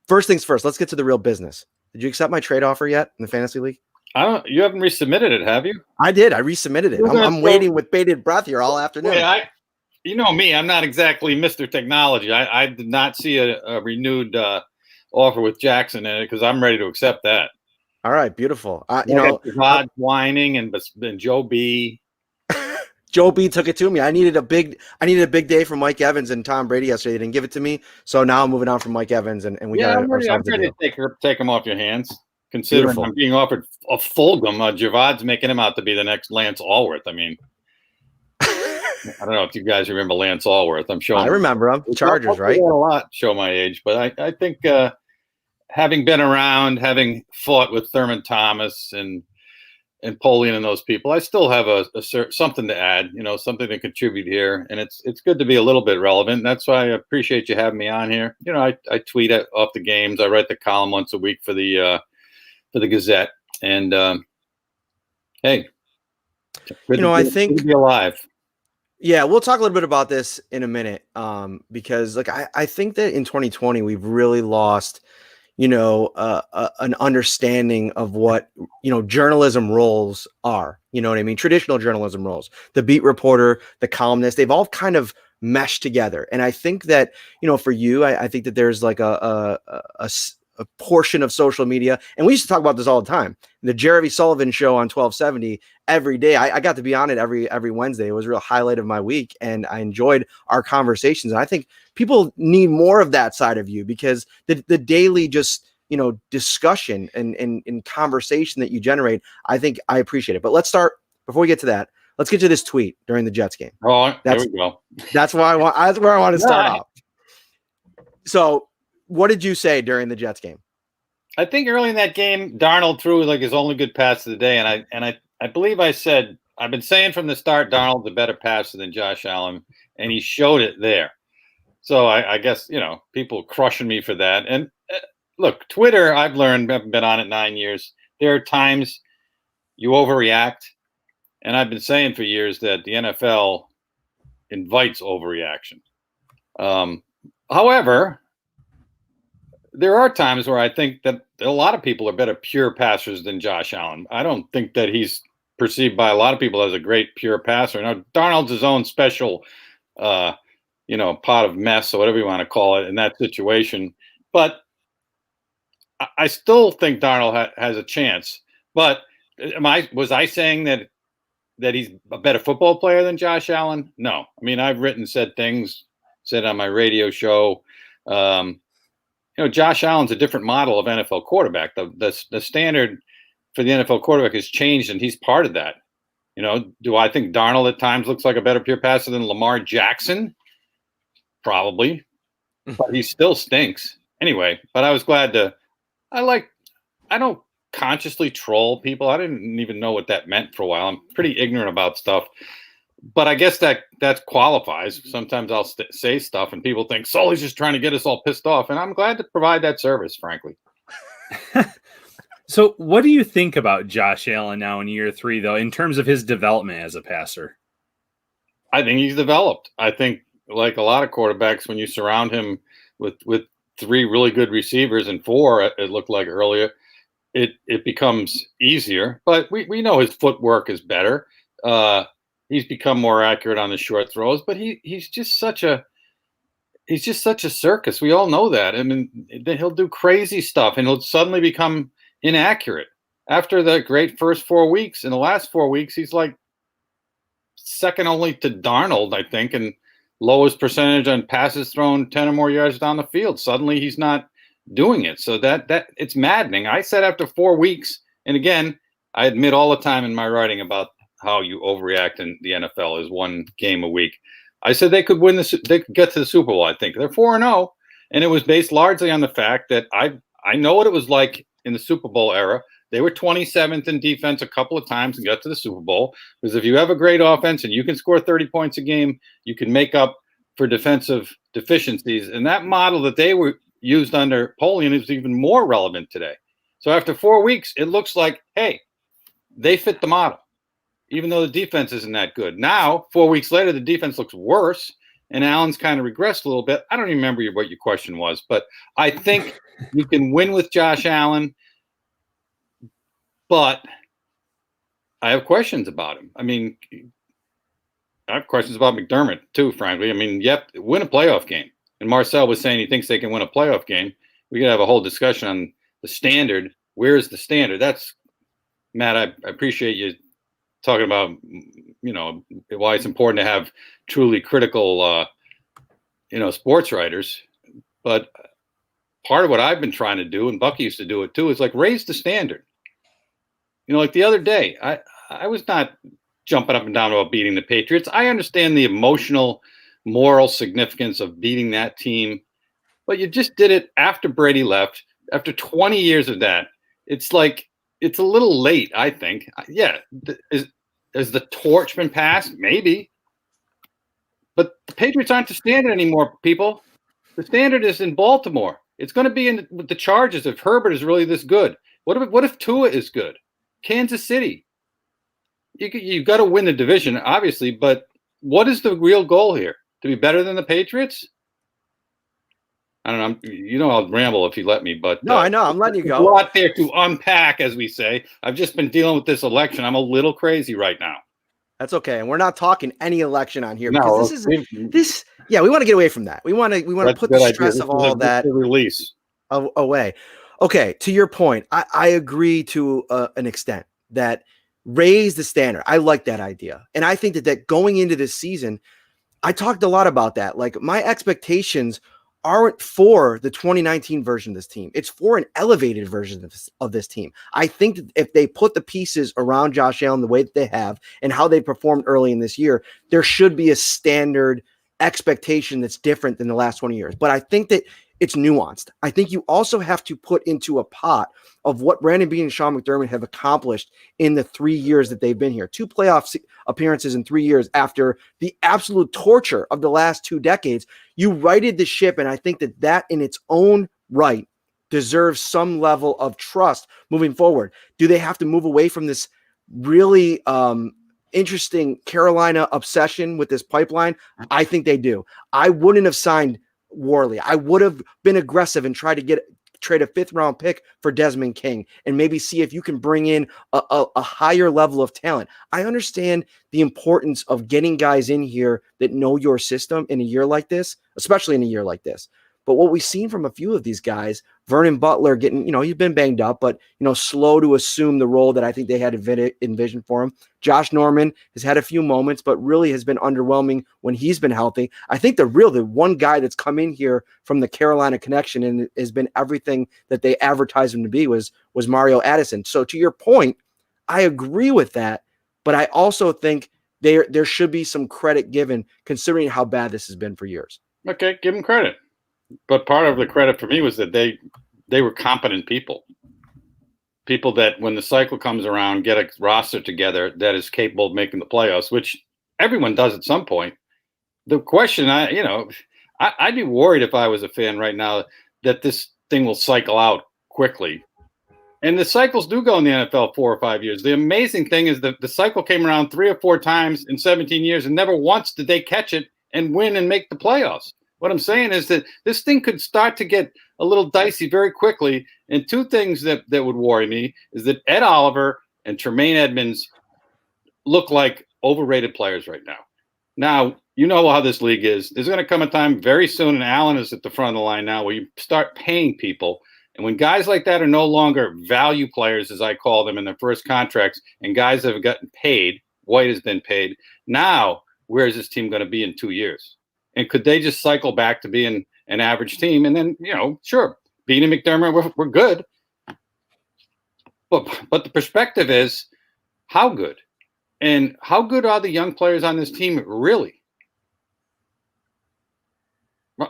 First things first, let's get to the real business. Did you accept my trade offer yet in the fantasy league? You haven't resubmitted it, have you? I did. I resubmitted it. I'm waiting with bated breath here all afternoon. You know me. I'm not exactly Mr. Technology. I did not see a renewed offer with Jackson in it because I'm ready to accept that. All right, beautiful. Rod whining and Joe B. Joe B took it to me. I needed a big day from Mike Evans and Tom Brady yesterday. They didn't give it to me, so now I'm moving on from Mike Evans, and we got. I'm ready to take him off your hands. Considering Beautiful. I'm being offered a Fulgham, Javad's making him out to be the next Lance Allworth. I mean, I don't know if you guys remember Lance Allworth. I'm sure. I remember him. Chargers, right? A lot show my age, but I think having been around, having fought with Thurman Thomas and Polian and those people, I still have something to add. Something to contribute here, and it's good to be a little bit relevant. That's why I appreciate you having me on here. I tweet off the games. I write the column once a week for the Gazette, and hey, I think to be alive. Yeah, we'll talk a little bit about this in a minute, because I think that in 2020 we've really lost, an understanding of what journalism roles are. You know what I mean? Traditional journalism roles, the beat reporter, the columnist, they've all kind of meshed together, and I think that for you, I think that there's like a portion of social media, and we used to talk about this all the time. The Jerry Sullivan show on 1270 every day. I got to be on it every Wednesday. It was a real highlight of my week, and I enjoyed our conversations. And I think people need more of that side of you, because the daily discussion and conversation that you generate, I think I appreciate it. But let's start before we get to that. Let's get to this tweet during the Jets game. Oh, there we go. That's where I want to start off. So, what did you say during the Jets game? I think early in that game, Darnold threw his only good pass of the day, and I believe I said I've been saying from the start Darnold's a better passer than Josh Allen, and he showed it there. So I guess people crushing me for that. And look, Twitter, I've learned, I've been on it 9 years. There are times you overreact, and I've been saying for years that the NFL invites overreaction. However, there are times where I think that a lot of people are better pure passers than Josh Allen. I don't think that he's perceived by a lot of people as a great pure passer. Now, Darnold's his own special, pot of mess or whatever you want to call it in that situation. But I still think Darnold has a chance. But was I saying that he's a better football player than Josh Allen? No. I mean, I've said on my radio show, Josh Allen's a different model of NFL quarterback. The standard for the NFL quarterback has changed, and he's part of that. Do I think Darnold at times looks like a better pure passer than Lamar Jackson? Probably, but he still stinks. Anyway, but I was glad I don't consciously troll people. I didn't even know what that meant for a while. I'm pretty ignorant about stuff. But I guess that qualifies. Sometimes I'll say stuff and people think Sully's just trying to get us all pissed off. And I'm glad to provide that service, frankly. So what do you think about Josh Allen now in year 3, though, in terms of his development as a passer? I think he's developed. I think, like a lot of quarterbacks, when you surround him with 3 really good receivers and 4, it looked like earlier, it becomes easier. But we know his footwork is better. He's become more accurate on the short throws, but he's just such a circus. We all know that. I mean, he'll do crazy stuff and he'll suddenly become inaccurate. After the great first 4 weeks, in the last 4 weeks, he's like second only to Darnold, I think, and lowest percentage on passes thrown 10 or more yards down the field. Suddenly he's not doing it. So that it's maddening. I said after 4 weeks, and again, I admit all the time in my writing about how you overreact in the NFL is 1 game a week. I said they could they could get to the Super Bowl. I think they're 4-0, and it was based largely on the fact that I know what it was like in the Super Bowl era. They were 27th in defense a couple of times and got to the Super Bowl. Because if you have a great offense and you can score 30 points a game, you can make up for defensive deficiencies. And that model that they were used under Polian is even more relevant today. So after 4 weeks, it looks like, hey, they fit the model, even though the defense isn't that good. Now, 4 weeks later, the defense looks worse, and Allen's kind of regressed a little bit. I don't even remember what your question was, but I think you can win with Josh Allen, but I have questions about him. I mean, I have questions about McDermott too, frankly. I mean, win a playoff game. And Marcel was saying he thinks they can win a playoff game. We could have a whole discussion on the standard. Where is the standard? That's, Matt, I appreciate you talking about, why it's important to have truly critical, sports writers. But part of what I've been trying to do, and Bucky used to do it too, is like raise the standard. Like the other day, I was not jumping up and down about beating the Patriots. I understand the emotional, moral significance of beating that team, but you just did it after Brady left, after 20 years of that. It's like, it's a little late, I think. Yeah. Has the torch been passed? Maybe. But the Patriots aren't the standard anymore, people. The standard is in Baltimore. It's going to be with the Chargers if Herbert is really this good. What if Tua is good? Kansas City. You've got to win the division, obviously, but what is the real goal here? To be better than the Patriots? I don't know. I'll ramble if you let me, but no, I know. I'm letting you go. A lot there to unpack, as we say. I've just been dealing with this election. I'm a little crazy right now. That's okay, and we're not talking any election on here because this. Yeah, we want to get away from that. We want to put the stress of all that release away. Okay, to your point, I agree to an extent that raise the standard. I like that idea, and I think that going into this season, I talked a lot about that. Like my expectations aren't for the 2019 version of this team. It's for an elevated version of this team. I think that if they put the pieces around Josh Allen the way that they have and how they performed early in this year, there should be a standard expectation that's different than the last 20 years. But I think that it's nuanced. I think you also have to put into a pot of what Brandon Beane and Sean McDermott have accomplished in the 3 years that they've been here. 2 playoff appearances in 3 years after the absolute torture of the last 2 decades. You righted the ship, and I think that in its own right deserves some level of trust moving forward. Do they have to move away from this really interesting Carolina obsession with this pipeline? I think they do. I wouldn't have signed Worley. I would have been aggressive and tried to trade a 5th round pick for Desmond King and maybe see if you can bring in a higher level of talent. I understand the importance of getting guys in here that know your system in a year like this, especially in a year like this. But what we've seen from a few of these guys, Vernon Butler getting, he's been banged up, but, slow to assume the role that I think they had envisioned for him. Josh Norman has had a few moments, but really has been underwhelming when he's been healthy. I think the one guy that's come in here from the Carolina connection and has been everything that they advertised him to be was Mario Addison. So to your point, I agree with that, but I also think there should be some credit given considering how bad this has been for years. Okay, give him credit. But part of the credit for me was that they were competent people that when the cycle comes around, get a roster together that is capable of making the playoffs, which everyone does at some point. The question, I'd be worried if I was a fan right now that this thing will cycle out quickly. And the cycles do go in the NFL 4 or 5 years. The amazing thing is that the cycle came around 3 or 4 times in 17 years, and never once did they catch it and win and make the playoffs. What I'm saying is that this thing could start to get a little dicey very quickly. And two things that would worry me is that Ed Oliver and Tremaine Edmonds look like overrated players right now. Now, you know how this league is. There's going to come a time very soon, and Allen is at the front of the line now, where you start paying people. And when guys like that are no longer value players, as I call them, in their first contracts, and guys that have gotten paid, White has been paid, now where is this team going to be in 2 years? And could they just cycle back to being an average team? And then, sure, Bean and McDermott, we're good. But the perspective is, how good? And how good are the young players on this team really?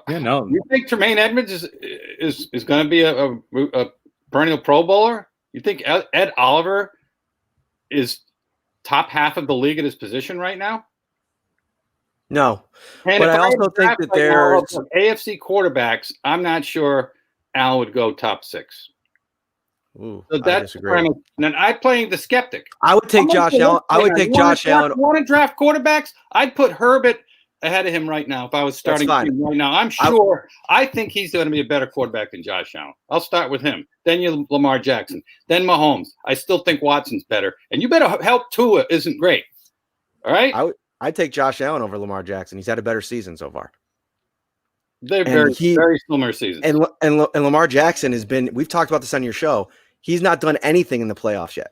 Yeah, no. You think Tremaine Edmonds is going to be a perennial Pro Bowler? You think Ed Oliver is top half of the league at his position right now? No. And but I also think that there's AFC quarterbacks. I'm not sure Al would go top 6. Ooh, so that's the premise. And I'm playing the skeptic. I would take Josh Allen. I would take Josh Allen. Want to draft quarterbacks? I'd put Herbert ahead of him right now if I was starting right now. I'm sure. I think he's going to be a better quarterback than Josh Allen. I'll start with him. Then you Lamar Jackson. Then Mahomes. I still think Watson's better. And you better help Tua isn't great. All right? I'd take Josh Allen over Lamar Jackson. He's had a better season so far. They're very similar seasons. And Lamar Jackson has been, we've talked about this on your show, he's not done anything in the playoffs yet.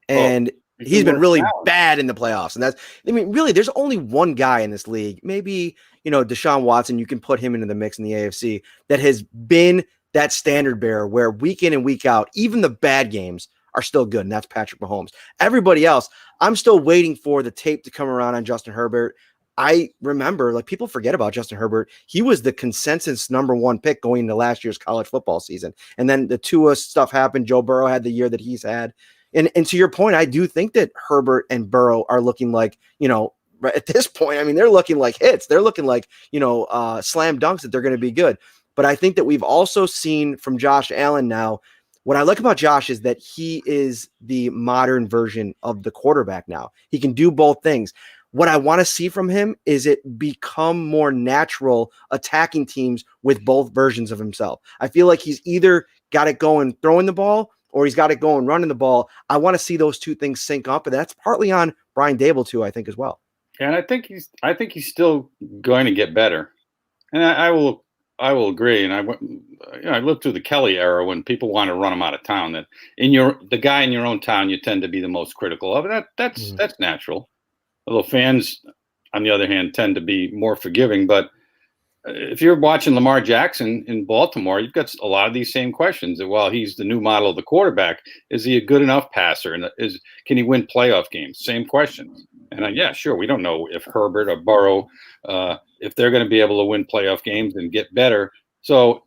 And he's been really bad in the playoffs. And really, there's only one guy in this league, maybe, Deshaun Watson, you can put him into the mix in the AFC, that has been that standard bearer where week in and week out, even the bad games are still good. And that's Patrick Mahomes. Everybody else, I'm still waiting for the tape to come around on Justin Herbert. I remember, people forget about Justin Herbert. He was the consensus #1 pick going into last year's college football season. And then the Tua stuff happened. Joe Burrow had the year that he's had. And to your point, I do think that Herbert and Burrow are looking like, at this point, they're looking like hits. They're looking like, slam dunks that they're going to be good. But I think that we've also seen from Josh Allen now, what I like about Josh is that he is the modern version of the quarterback now. He can do both things. What I want to see from him is it become more natural attacking teams with both versions of himself. I feel like he's either got it going throwing the ball or he's got it going running the ball. I want to see those two things sync up, and that's partly on Brian Daboll too, I think, as well. And I think he's still going to get better. And I will agree. And I lived through the Kelly era when people want to run him out of town. That the guy in your own town, you tend to be the most critical of. That's natural. Although fans, on the other hand, tend to be more forgiving. But if you're watching Lamar Jackson in Baltimore, you've got a lot of these same questions. That while he's the new model of the quarterback, is he a good enough passer? And can he win playoff games? Same questions. And yeah, sure, we don't know if Herbert or Burrow, if they're going to be able to win playoff games and get better. So,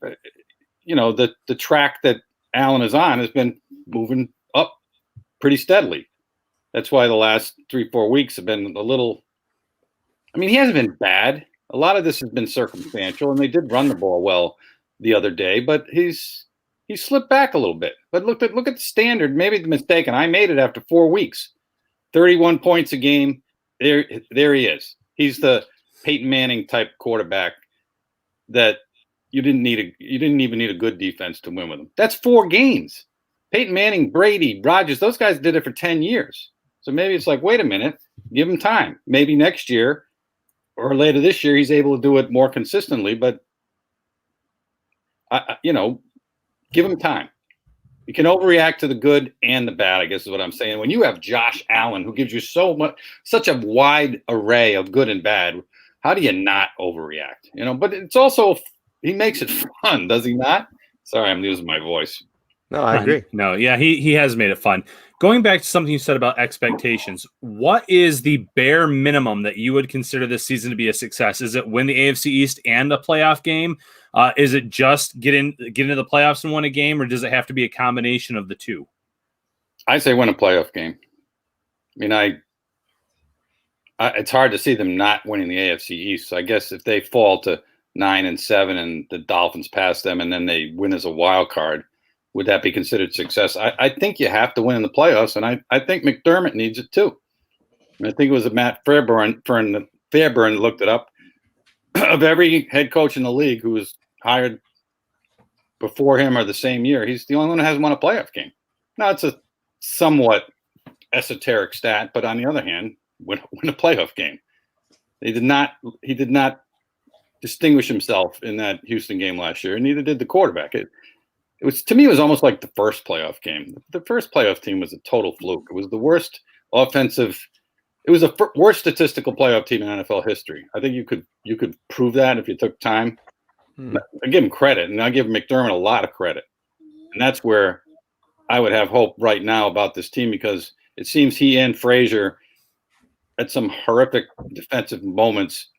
the track that Allen is on has been moving up pretty steadily. That's why the last 3-4 weeks have been a little. He hasn't been bad. A lot of this has been circumstantial, and they did run the ball well the other day, but he's slipped back a little bit. But look at the standard. Maybe the mistake, and I made it after 4 weeks. 31 points a game. There he is. He's the Peyton Manning type quarterback that you didn't even need a good defense to win with him. That's 4 games. Peyton Manning, Brady, Rodgers, those guys did it for 10 years. So maybe it's like, wait a minute, give him time. Maybe next year or later this year, he's able to do it more consistently, but give him time. You can overreact to the good and the bad, I guess is what I'm saying. When you have Josh Allen, who gives you such a wide array of good and bad, how do you not overreact? But it's also, he makes it fun, does he not? Sorry, I'm losing my voice. No, I agree. No, yeah, he has made it fun. Going back to something you said about expectations, what is the bare minimum that you would consider this season to be a success? Is it win the AFC East and a playoff game? Is it just get into the playoffs and win a game, or does it have to be a combination of the two? I say win a playoff game. It's hard to see them not winning the AFC East. So I guess if they fall to 9-7 and the Dolphins pass them and then they win as a wild card, would that be considered success? I think you have to win in the playoffs, and I think McDermott needs it too. And I think it was Matt Fairburn looked it up. Of every head coach in the league who was hired before him or the same year, he's the only one who hasn't won a playoff game. Now, it's a somewhat esoteric stat, but on the other hand, win a playoff game. He did not distinguish himself in that Houston game last year, and neither did the quarterback. It was, to me, it was almost like the first playoff game. The first playoff team was a total fluke. It was the worst offensive. It was the worst statistical playoff team in NFL history. I think you could prove that if you took time. I give him credit, and I give McDermott a lot of credit, and that's where I would have hope right now about this team, because it seems he and Frazier, at some horrific defensive moments,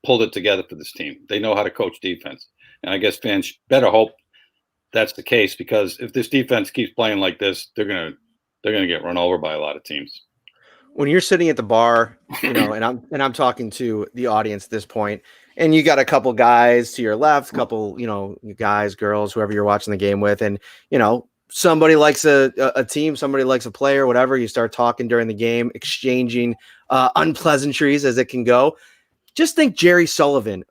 pulled it together for this team. They know how to coach defense, and I guess fans better hope that's the case, because if this defense keeps playing like this, they're gonna get run over by a lot of teams. When you're sitting at the bar, and I'm talking to the audience at this point, and you got a couple guys to your left, couple, guys, girls, whoever you're watching the game with, and somebody likes a team, somebody likes a player, whatever. You start talking during the game, exchanging unpleasantries as it can go. Just think Jerry Sullivan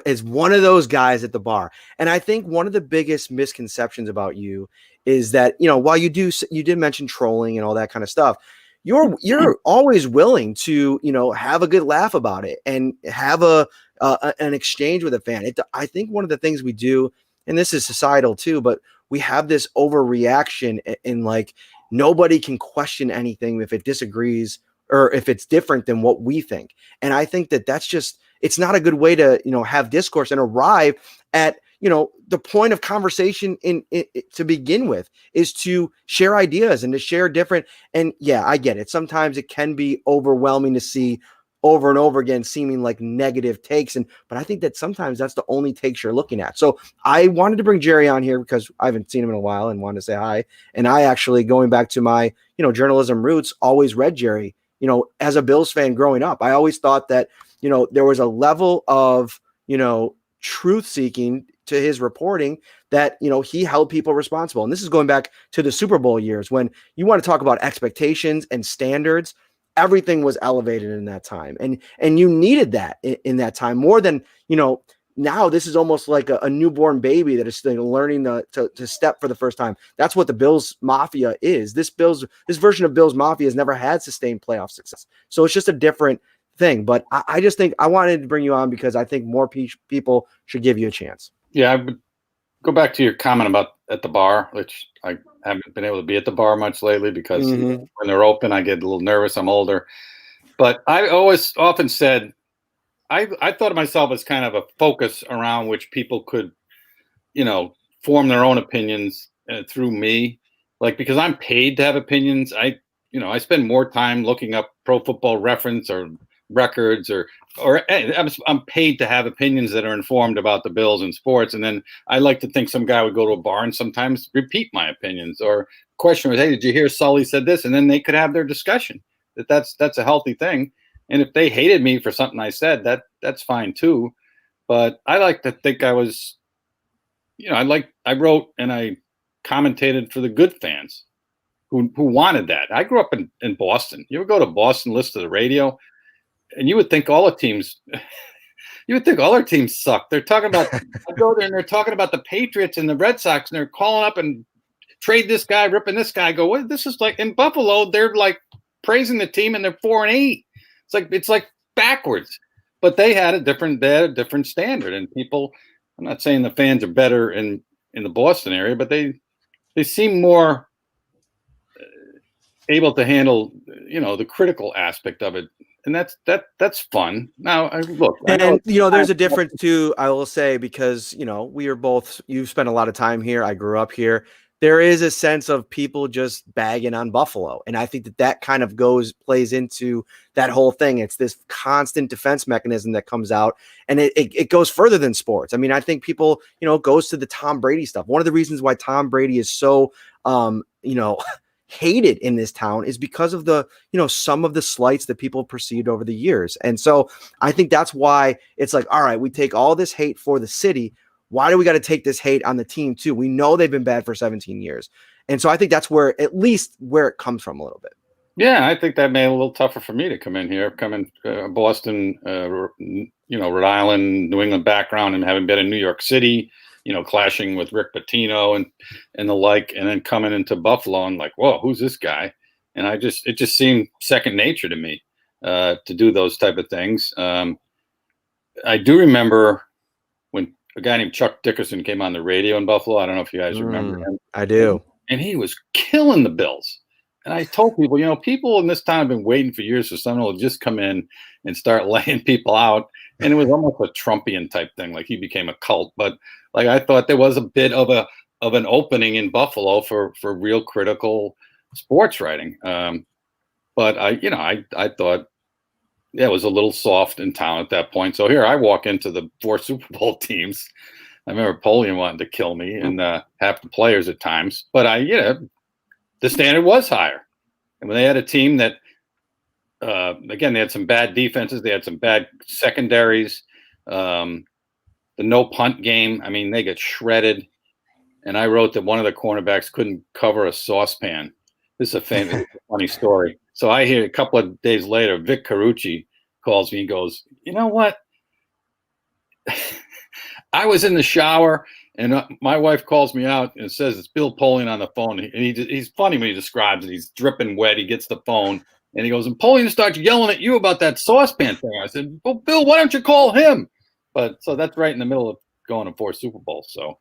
is one of those guys at the bar. And I think one of the biggest misconceptions about you is that, while you did mention trolling and all that kind of stuff, you're always willing to, have a good laugh about it and have an exchange with a fan. I think one of the things we do, and this is societal too, but we have this overreaction in like nobody can question anything if it disagrees or if it's different than what we think. And I think that's just, it's not a good way to, have discourse and arrive at, the point of conversation to begin with is to share ideas and to share different. And yeah, I get it. Sometimes it can be overwhelming to see over and over again, seeming like negative takes. But I think that sometimes that's the only takes you're looking at. So I wanted to bring Jerry on here because I haven't seen him in a while and wanted to say hi. And I actually, going back to my, journalism roots, always read Jerry, as a Bills fan growing up. I always thought that, there was a level of, truth seeking to his reporting that, he held people responsible. And this is going back to the Super Bowl years when you want to talk about expectations and standards. Everything was elevated in that time. And you needed that in that time more than, now this is almost like a newborn baby that is still learning to step for the first time. That's what the Bills Mafia is. This version of Bills Mafia has never had sustained playoff success. So it's just a different thing. But I just think I wanted to bring you on because I think more people should give you a chance. Yeah, I would go back to your comment about at the bar, which I haven't been able to be at the bar much lately because when they're open, I get a little nervous. I'm older. But I often said, I thought of myself as kind of a focus around which people could, form their own opinions through me. Like, because I'm paid to have opinions, I spend more time looking up Pro Football Reference or records or I'm paid to have opinions that are informed about the Bills and sports. And then I like to think some guy would go to a bar and sometimes repeat my opinions or question was, hey, did you hear Sully said this? And then they could have their discussion. That's a healthy thing. And if they hated me for something I said, that's fine too. But I like to think I was, I wrote and I commentated for the good fans who wanted that. I grew up in Boston. You ever go to Boston, listen to the radio, and you would think all the teams, suck. They're talking about, I go there and they're talking about the Patriots and the Red Sox, and they're calling up and trade this guy, ripping this guy. I go, what? This is like in Buffalo. They're like praising the team and they're 4-8. It's like backwards. But they had a different standard, and people. I'm not saying the fans are better in the Boston area, but they seem more able to handle the critical aspect of it. And that's fun. Now, look, and there's a difference too. I will say because we are both. You've spent a lot of time here. I grew up here. There is a sense of people just bagging on Buffalo, and I think that kind of plays into that whole thing. It's this constant defense mechanism that comes out, and it goes further than sports. I mean, I think people goes to the Tom Brady stuff. One of the reasons why Tom Brady is so hated in this town is because of the, some of the slights that people perceived over the years. And so I think that's why it's like, all right, we take all this hate for the city. why do we got to take this hate on the team too? We know they've been bad for 17 years. And so I think that's at least where it comes from a little bit. Yeah, I think that made it a little tougher for me to come in Boston, Rhode Island, New England background, and having been in New York City, clashing with Rick Pitino and the like, and then coming into Buffalo and like, whoa, who's this guy? And it just seemed second nature to me to do those type of things. I do remember when a guy named Chuck Dickerson came on the radio in Buffalo. I don't know if you guys remember him. I do. And he was killing the Bills. And I told people, people in this town have been waiting for years for someone to just come in and start laying people out. And it was almost a Trumpian type thing, like he became a cult. But like I thought there was a bit of an opening in Buffalo for real critical sports writing. But I thought it was a little soft in town at that point. So here I walk into the 4 Super Bowl teams. I remember Polian wanting to kill me and half the players at times. But the standard was higher. And when they had a team that, again, they had some bad defenses, they had some bad secondaries, the no punt game, I mean, they get shredded. And I wrote that one of the cornerbacks couldn't cover a saucepan. This is a funny story. So I hear a couple of days later, Vic Carucci calls me and goes, you know what? I was in the shower and my wife calls me out and says it's Bill Polian on the phone. And he's funny when he describes it. He's dripping wet. He gets the phone and he goes, and Polian starts yelling at you about that saucepan thing. I said, well, Bill, why don't you call him? But so that's right in the middle of going to 4 Super Bowls. So,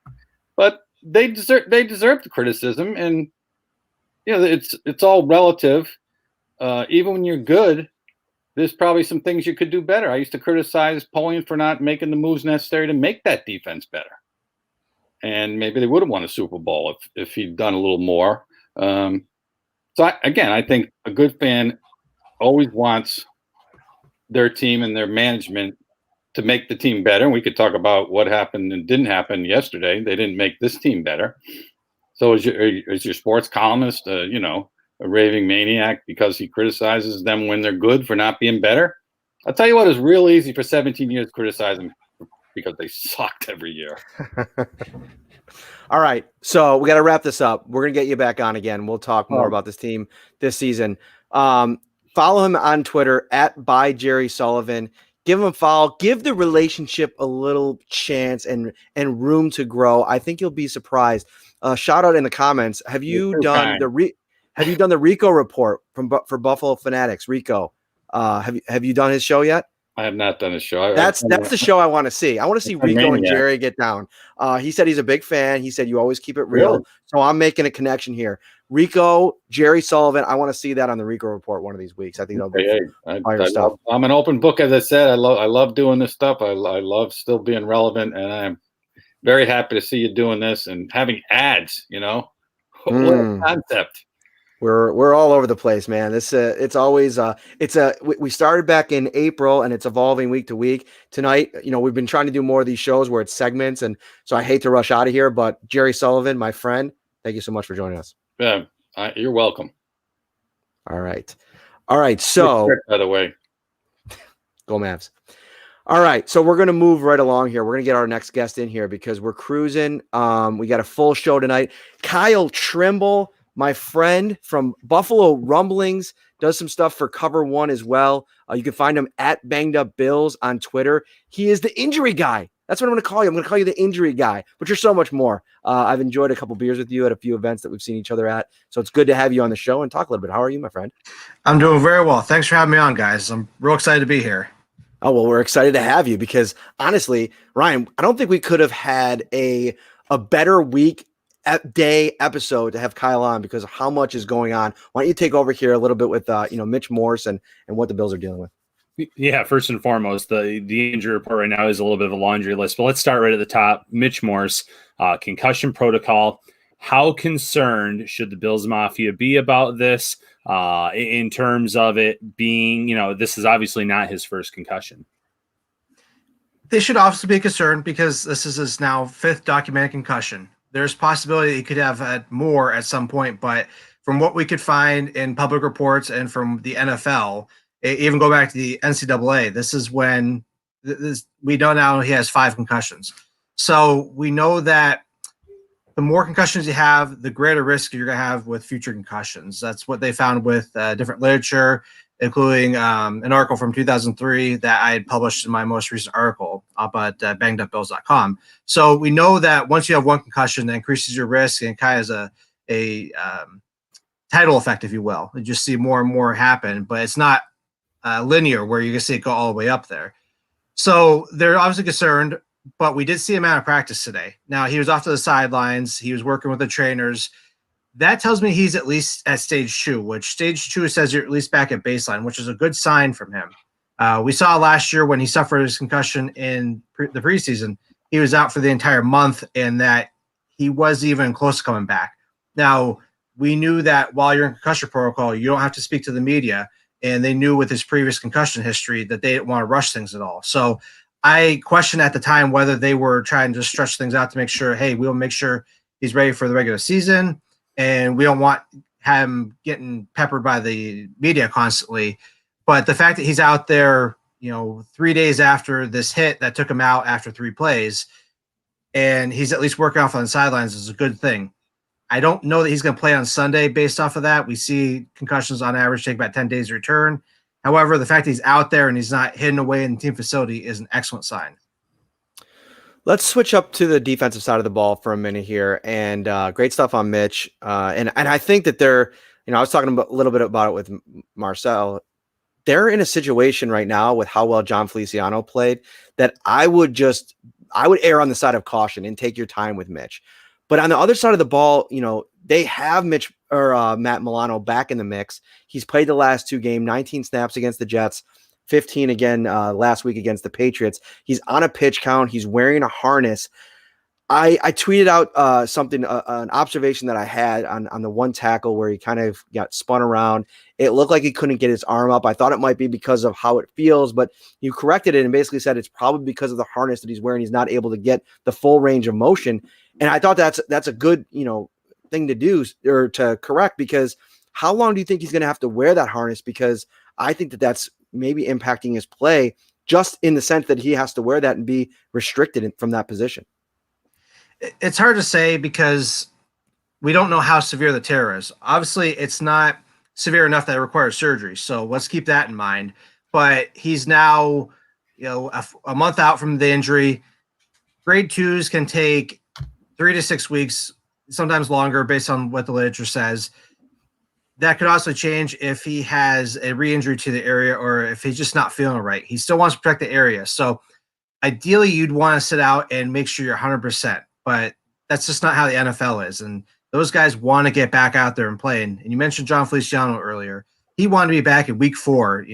but they deserve the criticism, and it's all relative. Even when you're good, there's probably some things you could do better. I used to criticize Polian for not making the moves necessary to make that defense better. And maybe they would have won a Super Bowl if he'd done a little more. So I think a good fan always wants their team and their management to make the team better. And we could talk about what happened and didn't happen yesterday. They didn't make this team better. So is your sports columnist, a raving maniac because he criticizes them when they're good for not being better? I'll tell you what, it's real easy for 17 years to criticize them because they sucked every year. All right. So we got to wrap this up. We're going to get you back on again. We'll talk more about this team this season. Follow him on Twitter @by Jerry Sullivan. Give him a follow. Give the relationship a little chance and room to grow. I think you'll be surprised. Shout out in the comments. Have you done the Rico report for Buffalo Fanatics? Rico, have you done his show yet? I have not done his show. That's the show I want to see. I want to see Rico and Jerry get down. He said he's a big fan. He said you always keep it real. Really? So I'm making a connection here. Rico, Jerry Sullivan. I want to see that on the Rico report one of these weeks. I think that'll be fire stuff. I'm an open book, as I said. I love doing this stuff. I love still being relevant, and I'm very happy to see you doing this and having ads. What a concept. We're all over the place, man. It's always we started back in April and it's evolving week to week. Tonight, we've been trying to do more of these shows where it's segments, and so I hate to rush out of here, but Jerry Sullivan, my friend, thank you so much for joining us. Yeah, you're welcome. All right. So, by the way, go Mavs. All right, so we're going to move right along here. We're going to get our next guest in here because we're cruising. We got a full show tonight. Kyle Trimble, my friend from Buffalo Rumblings, does some stuff for Cover One as well. You can find him at Banged Up Bills on Twitter. He is the injury guy. That's what I'm going to call you. I'm going to call you the injury guy, but you're so much more. I've enjoyed a couple beers with you at a few events that we've seen each other at. So it's good to have you on the show and talk a little bit. How are you, my friend? I'm doing very well. Thanks for having me on, guys. I'm real excited to be here. Oh, well, we're excited to have you because honestly, Ryan, I don't think we could have had a better week day episode to have Kyle on because of how much is going on. Why don't you take over here a little bit with Mitch Morse and what the Bills are dealing with? Yeah, first and foremost, the injury report right now is a little bit of a laundry list, but let's start right at the top. Mitch Morse, concussion protocol. How concerned should the Bills Mafia be about this in terms of it being, this is obviously not his first concussion? They should obviously be concerned because this is his now 5th documented concussion. There's possibility he could have had more at some point, but from what we could find in public reports and from the NFL, even go back to the NCAA, this is when we know now he has 5 concussions. So we know that the more concussions you have, the greater risk you're going to have with future concussions. That's what they found with different literature, including an article from 2003 that I had published in my most recent article up at bangedupbills.com. So we know that once you have one concussion, that increases your risk and kind of has a tidal effect, if you will. You just see more and more happen, but it's not linear where you can see it go all the way up there. So they're obviously concerned, but we did see him out of practice today. Now, he was off to the sidelines. He was working with the trainers. That tells me he's at least at stage 2, which stage 2 says you're at least back at baseline, which is a good sign from him. We saw last year when he suffered his concussion in the preseason, he was out for the entire month, and that he was even close to coming back. Now, we knew that while you're in concussion protocol, you don't have to speak to the media, and they knew with his previous concussion history that they didn't want to rush things at all. So I questioned at the time whether they were trying to stretch things out to make sure, hey, we'll make sure he's ready for the regular season, and we don't want him getting peppered by the media constantly. But the fact that he's out there, 3 days after this hit that took him out after 3 plays, and he's at least working off on the sidelines is a good thing. I don't know that he's going to play on Sunday based off of that. We see concussions on average take about 10 days to return. However, the fact that he's out there and he's not hidden away in the team facility is an excellent sign. Let's switch up to the defensive side of the ball for a minute here, and great stuff on Mitch. And I think that they're, I was talking a little bit about it with Marcel. They're in a situation right now with how well John Feliciano played that I would err on the side of caution and take your time with Mitch. But on the other side of the ball, they have Matt Milano back in the mix. He's played the last 2 games, 19 snaps against the Jets, 15 again last week against the Patriots. He's on a pitch count. He's wearing a harness. I tweeted out something, an observation that I had on the one tackle where he kind of got spun around. It looked like he couldn't get his arm up. I thought it might be because of how it feels, but you corrected it and basically said it's probably because of the harness that he's wearing. He's not able to get the full range of motion. And I thought that's a good, thing to do or to correct, because how long do you think he's going to have to wear that harness? Because I think that's maybe impacting his play, just in the sense that he has to wear that and be restricted from that position. It's hard to say because we don't know how severe the tear is. Obviously, it's not severe enough that it requires surgery. So let's keep that in mind. But he's now, a month out from the injury. Grade 2s can take 3 to 6 weeks, sometimes longer based on what the literature says. That could also change if he has a re-injury to the area or if he's just not feeling right. He still wants to protect the area. So ideally, you'd want to sit out and make sure you're 100%. But that's just not how the NFL is. And those guys want to get back out there and play. And you mentioned John Feliciano earlier. He wanted to be back in week 4,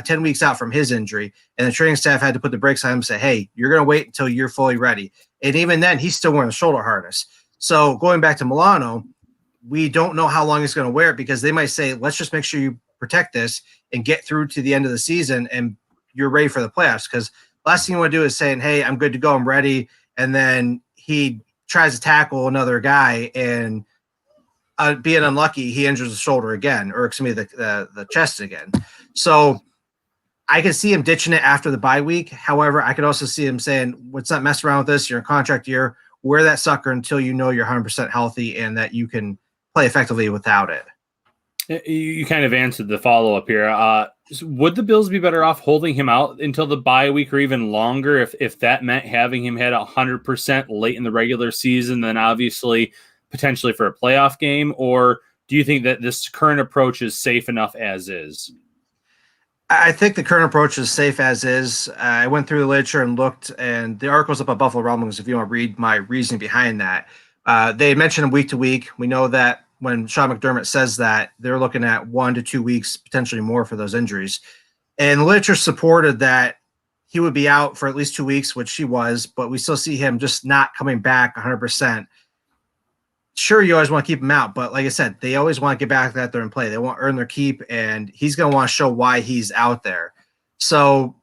10 weeks out from his injury. And the training staff had to put the brakes on him and say, hey, you're going to wait until you're fully ready. And even then, he's still wearing a shoulder harness. So going back to Milano, we don't know how long he's going to wear it, because they might say, let's just make sure you protect this and get through to the end of the season and you're ready for the playoffs. Because last thing you want to do is saying, hey, I'm good to go, I'm ready. And then he tries to tackle another guy and being unlucky, he injures the shoulder again, or excuse me, the chest again. So I could see him ditching it after the bye week. However, I could also see him saying, let's not mess around with this. You're in contract year. Wear that sucker until you know you're 100% healthy and that you can play effectively without it. You kind of answered the follow-up here. Would the Bills be better off holding him out until the bye week or even longer if that meant having him hit 100% late in the regular season, then obviously potentially for a playoff game? Or do you think that this current approach is safe enough as is? I think the current approach is safe as is. I went through the literature and looked, and the article's up at Buffalo Rumblings if you want to read my reasoning behind that. They mentioned week to week. We know that when Sean McDermott says that, they're looking at 1 to 2 weeks, potentially more, for those injuries. And the literature supported that he would be out for at least 2 weeks, which he was, but we still see him just not coming back 100%. Sure, you always want to keep him out, but like I said, they always want to get back out there and play. They want to earn their keep, and he's going to want to show why he's out there. So,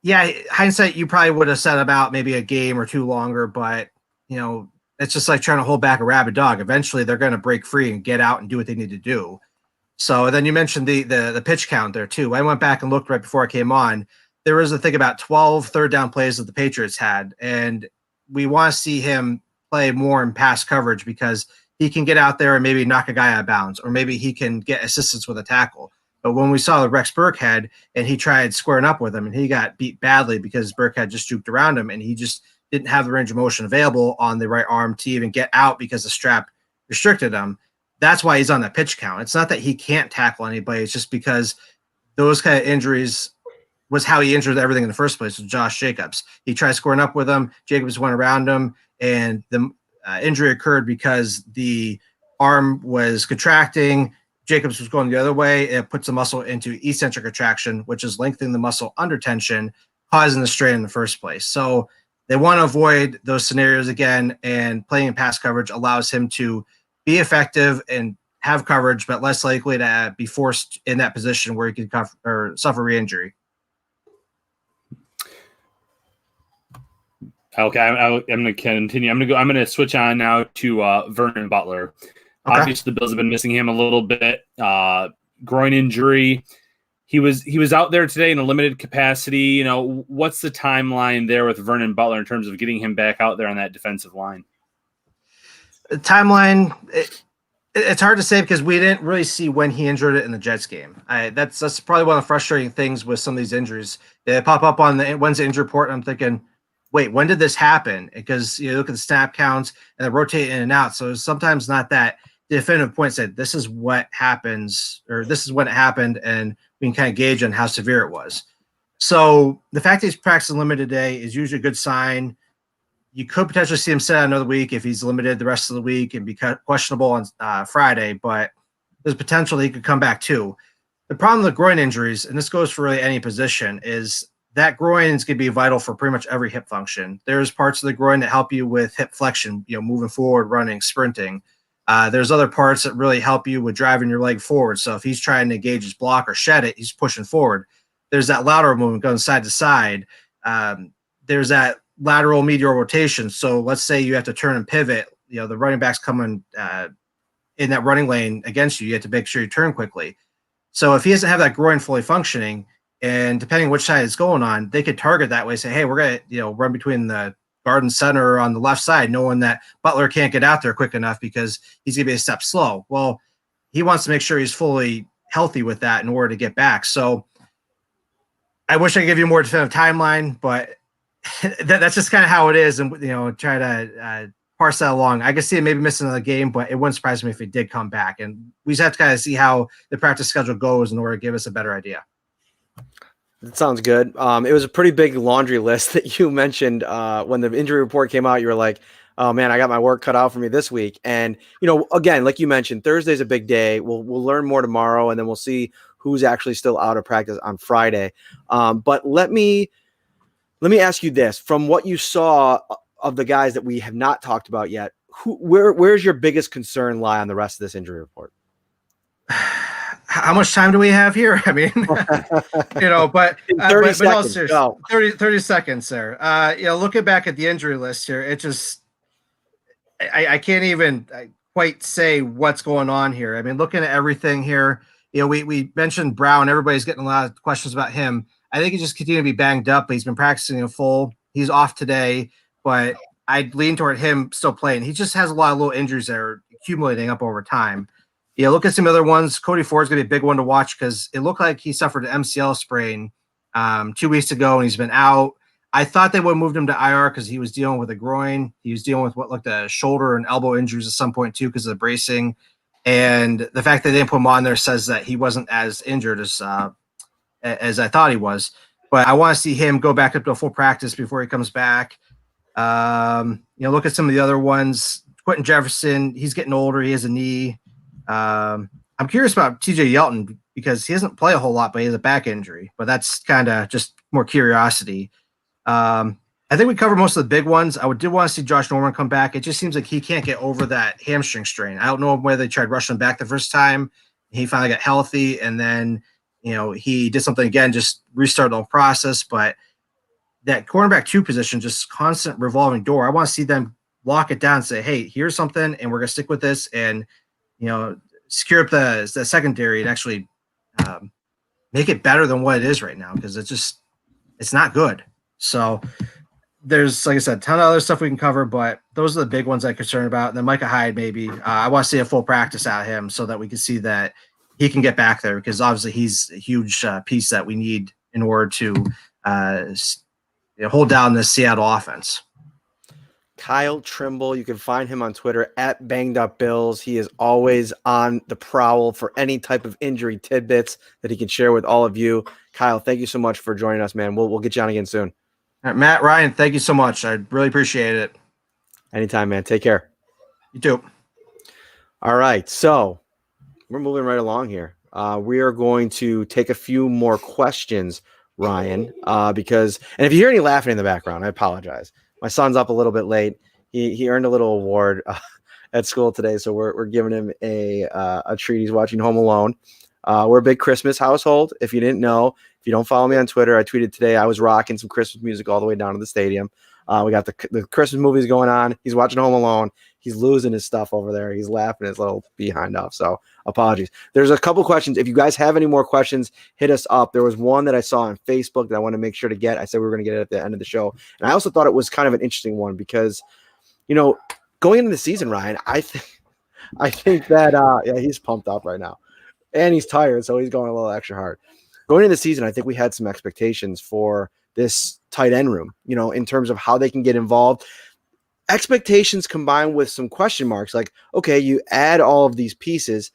yeah, hindsight, you probably would have set him out maybe a game or 2 longer, but, it's just like trying to hold back a rabid dog. Eventually, they're going to break free and get out and do what they need to do. So then you mentioned the pitch count there, too. I went back and looked right before I came on. There was a thing about 12 third down plays that the Patriots had, and we want to see him play more in pass coverage because he can get out there and maybe knock a guy out of bounds, or maybe he can get assistance with a tackle. But when we saw Rex Burkhead and he tried squaring up with him and he got beat badly because Burkhead just juked around him and he just didn't have the range of motion available on the right arm to even get out because the strap restricted him. That's why he's on that pitch count. It's not that he can't tackle anybody. It's just because those kind of injuries was how he injured everything in the first place with Josh Jacobs. He tried squaring up with him. Jacobs went around him, and the injury occurred because the arm was contracting. Jacobs was going the other way. It puts the muscle into eccentric contraction, which is lengthening the muscle under tension, causing the strain in the first place. So they want to avoid those scenarios again, and playing in pass coverage allows him to be effective and have coverage, but less likely to be forced in that position where he could suffer re-injury. Okay, I'm going to continue. I'm going to switch on now to Vernon Butler. Okay. Obviously, the Bills have been missing him a little bit. Groin injury. He was out there today in a limited capacity. You know, what's the timeline there with Vernon Butler in terms of getting him back out there on that defensive line? The timeline, it's hard to say because we didn't really see when he injured it in the Jets game. That's probably one of the frustrating things with some of these injuries. They pop up on the when's the injury report, and I'm thinking, wait, when did this happen? Because you look at the snap counts and they rotate in and out. So sometimes not that definitive point said this is what happens or this is when it happened, and we can kind of gauge on how severe it was. So the fact that he's practicing limited today is usually a good sign. You could potentially see him sit out another week if he's limited the rest of the week and be questionable on Friday, but there's potential that he could come back too. The problem with groin injuries, and this goes for really any position, is that groin is going to be vital for pretty much every hip function. There's parts of the groin that help you with hip flexion, moving forward, running, sprinting. There's other parts that really help you with driving your leg forward. So if he's trying to engage his block or shed it, he's pushing forward. There's that lateral movement going side to side. There's that lateral medial rotation. So let's say you have to turn and pivot. The running back's coming in that running lane against you. You have to make sure you turn quickly. So if he doesn't have that groin fully functioning, and depending on which side it's going on, they could target that way, say, hey, we're going to run between the guard and center on the left side, knowing that Butler can't get out there quick enough because he's going to be a step slow. Well, he wants to make sure he's fully healthy with that in order to get back. So I wish I could give you a more definitive timeline, but that's just kind of how it is. And, try to parse that along. I could see him maybe missing another game, but it wouldn't surprise me if he did come back. And we just have to kind of see how the practice schedule goes in order to give us a better idea. That sounds good. It was a pretty big laundry list that you mentioned when the injury report came out. You were like, oh man, I got my work cut out for me this week. And, again, like you mentioned, Thursday's a big day. We'll learn more tomorrow, and then we'll see who's actually still out of practice on Friday. But let me ask you this. From what you saw of the guys that we have not talked about yet, where's your biggest concern lie on the rest of this injury report? How much time do we have here? I mean, but 30 seconds. 30 seconds there. Looking back at the injury list here, it just, I can't even quite say what's going on here. I mean, looking at everything here, we mentioned Brown. Everybody's getting a lot of questions about him. I think he just continued to be banged up, but he's been practicing in full. He's off today, but I'd lean toward him still playing. He just has a lot of little injuries that are accumulating up over time. Look at some other ones. Cody Ford's going to be a big one to watch because it looked like he suffered an MCL sprain 2 weeks ago, and he's been out. I thought they would have moved him to IR because he was dealing with a groin. He was dealing with what looked like shoulder and elbow injuries at some point too because of the bracing. And the fact that they didn't put him on there says that he wasn't as injured as I thought he was. But I want to see him go back up to a full practice before he comes back. Look at some of the other ones. Quentin Jefferson, he's getting older. He has a knee. I'm curious about TJ Yeldon because he doesn't play a whole lot, but he has a back injury. But that's kind of just more curiosity. I think we covered most of the big ones. I do want to see Josh Norman come back. It just seems like he can't get over that hamstring strain. I don't know whether they tried rushing him back the first time. He finally got healthy, and then he did something again, just restarted the whole process. But that cornerback 2 position, just constant revolving door. I want to see them lock it down and say, hey, here's something, and we're going to stick with this. And secure up the secondary and actually make it better than what it is right now because it's not good. So there's, like I said, a ton of other stuff we can cover, but those are the big ones I'm concerned about. And then Micah Hyde, maybe. I want to see a full practice out of him so that we can see that he can get back there, because obviously he's a huge piece that we need in order to hold down this Seattle offense. Kyle Trimble, you can find him on Twitter at Banged Up Bills. He is always on the prowl for any type of injury tidbits that he can share with all of you. Kyle, thank you so much for joining us, man. We'll get you on again soon. All right, Matt, Ryan, thank you so much. I really appreciate it. Anytime, man. Take care. You too. All right, so we're moving right along here. We are going to take a few more questions, Ryan, because, and if you hear any laughing in the background, I apologize. My son's up a little bit late. He earned a little award at school today, so we're giving him a treat. He's watching Home Alone. We're a big Christmas household. If you didn't know, if you don't follow me on Twitter, I tweeted today I was rocking some Christmas music all the way down to the stadium. We got the Christmas movies going on. He's watching Home Alone. He's losing his stuff over there. He's laughing his little behind off. So apologies. There's a couple questions. If you guys have any more questions, hit us up. There was one that I saw on Facebook that I want to make sure to get. I said we were going to get it at the end of the show. And I also thought it was kind of an interesting one because, going into the season, Ryan, I think that yeah, he's pumped up right now. And he's tired, so he's going a little extra hard. Going into the season, I think we had some expectations for this tight end room, in terms of how they can get involved. Expectations combined with some question marks, like, okay, you add all of these pieces.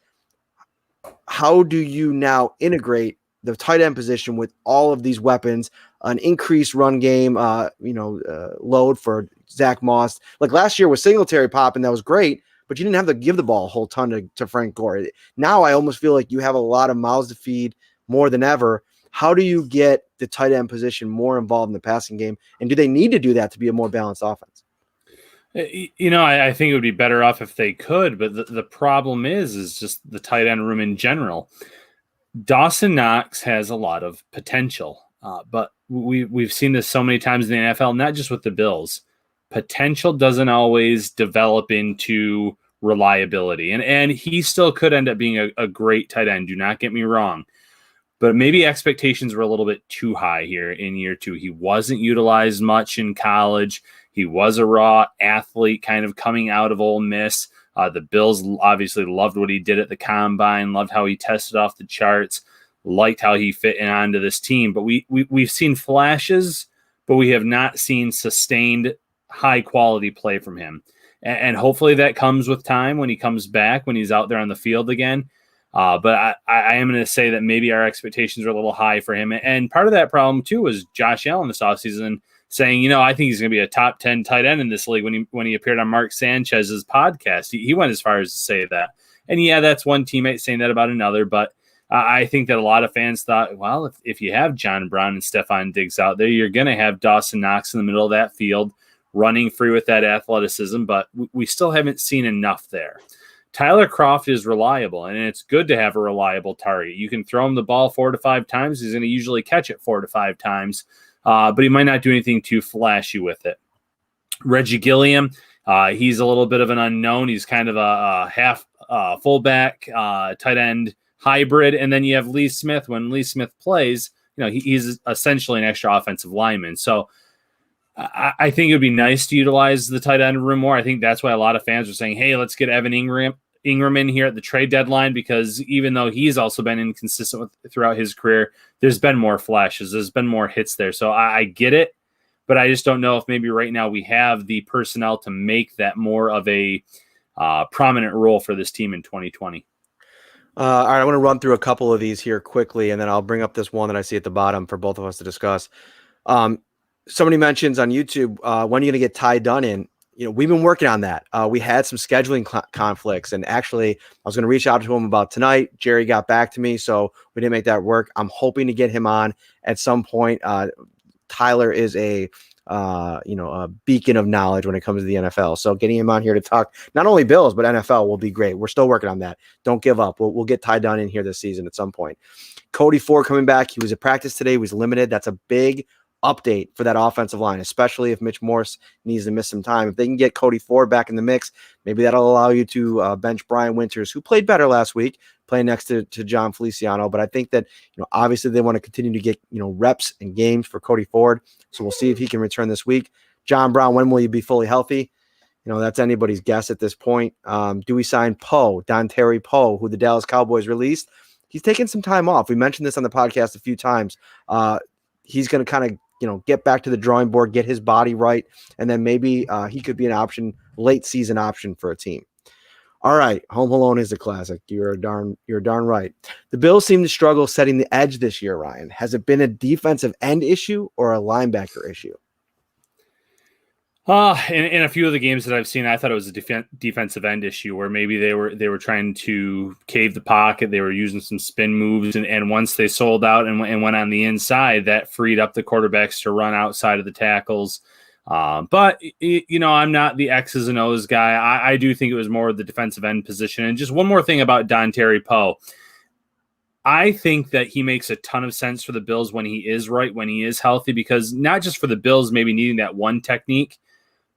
How do you now integrate the tight end position with all of these weapons, an increased run game, load for Zach Moss? Like last year with Singletary popping, that was great, but you didn't have to give the ball a whole ton to Frank Gore. Now I almost feel like you have a lot of mouths to feed more than ever. How do you get the tight end position more involved in the passing game? And do they need to do that to be a more balanced offense? I think it would be better off if they could, but the problem is just the tight end room in general. Dawson Knox has a lot of potential, but we've seen this so many times in the NFL, not just with the Bills. Potential doesn't always develop into reliability, and he still could end up being a great tight end. Do not get me wrong. But maybe expectations were a little bit too high here in year two. He wasn't utilized much in college. He was a raw athlete kind of coming out of Ole Miss. The Bills obviously loved what he did at the combine, loved how he tested off the charts, liked how he fit in onto this team. But we've seen flashes, but we have not seen sustained high-quality play from him. And hopefully that comes with time when he comes back, when he's out there on the field again. But I am going to say that maybe our expectations are a little high for him. And part of that problem, too, was Josh Allen this offseason saying, I think he's going to be a top 10 tight end in this league when he appeared on Mark Sanchez's podcast. He went as far as to say that. And, yeah, that's one teammate saying that about another. But I think that a lot of fans thought, well, if you have John Brown and Stephon Diggs out there, you're going to have Dawson Knox in the middle of that field running free with that athleticism. But we still haven't seen enough there. Tyler Kroft is reliable, and it's good to have a reliable target. You can throw him the ball 4 to 5 times. He's going to usually catch it 4 to 5 times, but he might not do anything too flashy with it. Reggie Gilliam, he's a little bit of an unknown. He's kind of a half fullback, tight end hybrid. And then you have Lee Smith. When Lee Smith plays, he's essentially an extra offensive lineman. So I think it would be nice to utilize the tight end room more. I think that's why a lot of fans are saying, hey, let's get Evan Ingram in here at the trade deadline, because even though he's also been inconsistent throughout his career, there's been more flashes. There's been more hits there. So I get it, but I just don't know if maybe right now we have the personnel to make that more of a prominent role for this team in 2020. All right, I want to run through a couple of these here quickly, and then I'll bring up this one that I see at the bottom for both of us to discuss. Somebody mentions on YouTube, when are you going to get Ty Dunn in? We've been working on that. We had some scheduling conflicts, and actually I was going to reach out to him about tonight. Jerry got back to me, so we didn't make that work. I'm hoping to get him on at some point. Tyler is a beacon of knowledge when it comes to the NFL. So getting him on here to talk not only Bills, but NFL will be great. We're still working on that. Don't give up. We'll get Ty Dunn in here this season at some point. Cody Ford coming back. He was at practice today. He was limited. That's a big update for that offensive line, especially if Mitch Morse needs to miss some time. If they can get Cody Ford back in the mix, maybe that'll allow you to bench Brian Winters, who played better last week, playing next to John Feliciano. But I think that, obviously they want to continue to get, reps and games for Cody Ford. So we'll see if he can return this week. John Brown, when will you be fully healthy? That's anybody's guess at this point. Do we sign Dontari Poe, who the Dallas Cowboys released? He's taking some time off. We mentioned this on the podcast a few times. He's going to kind of, get back to the drawing board, get his body right, and then maybe he could be an option, late season option for a team. All right, Home Alone is a classic. You're darn right. The Bills seem to struggle setting the edge this year, Ryan. Has it been a defensive end issue or a linebacker issue? In a few of the games that I've seen, I thought it was a defensive end issue where maybe they were trying to cave the pocket. They were using some spin moves, and once they sold out and went on the inside, that freed up the quarterbacks to run outside of the tackles. But I'm not the X's and O's guy. I do think it was more of the defensive end position. And just one more thing about Dontari Poe. I think that he makes a ton of sense for the Bills when he is right, when he is healthy, because not just for the Bills maybe needing that one technique,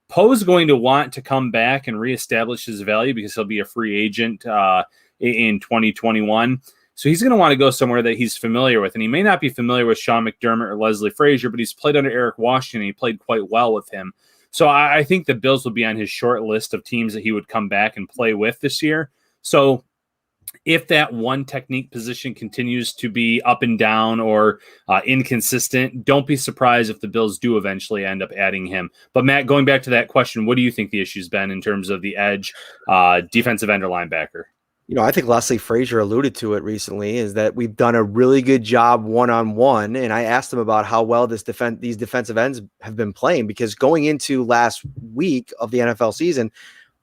Poe's going to want to come back and reestablish his value because he'll be a free agent in 2021. So he's going to want to go somewhere that he's familiar with. And he may not be familiar with Sean McDermott or Leslie Frazier, but he's played under Eric Washington. And he played quite well with him. So I think the Bills will be on his short list of teams that he would come back and play with this year. So if that one technique position continues to be up and down or inconsistent, don't be surprised if the Bills do eventually end up adding him. But Matt, going back to that question, what do you think the issue's been in terms of the edge, defensive end or linebacker? I think Leslie Frazier alluded to it recently, is that we've done a really good job one-on-one. And I asked him about how well these defensive ends have been playing, because going into last week of the NFL season,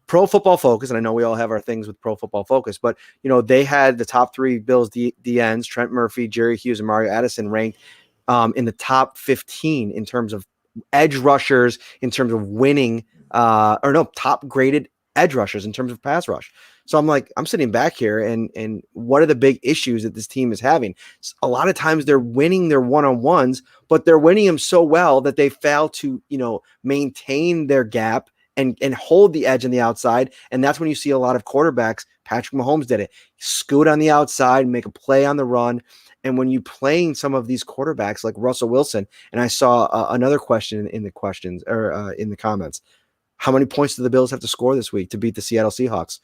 Pro Football Focus, and I know we all have our things with Pro Football Focus, but they had the top three Bills D ends, Trent Murphy, Jerry Hughes, and Mario Addison, ranked in the top 15 in terms of edge rushers, in terms of winning, top graded edge rushers in terms of pass rush. So I'm sitting back here, and what are the big issues that this team is having? A lot of times they're winning their one-on-ones, but they're winning them so well that they fail to maintain their gap and hold the edge on the outside. And that's when you see a lot of quarterbacks. Patrick Mahomes did it. Scoot on the outside, make a play on the run. And when you playing some of these quarterbacks like Russell Wilson, and I saw another question in the questions or in the comments, how many points do the Bills have to score this week to beat the Seattle Seahawks?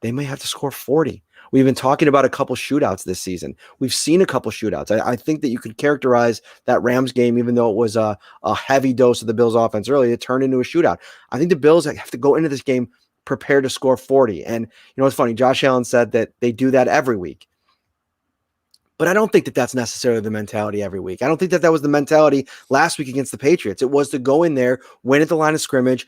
They may have to score 40. We've been talking about a couple shootouts this season. We've seen a couple shootouts. I think that you could characterize that Rams game, even though it was a heavy dose of the Bills offense early, it turned into a shootout. I think the Bills have to go into this game prepared to score 40. And it's funny, Josh Allen said that they do that every week. But I don't think that that's necessarily the mentality every week. I don't think that that was the mentality last week against the Patriots. It was to go in there, win at the line of scrimmage,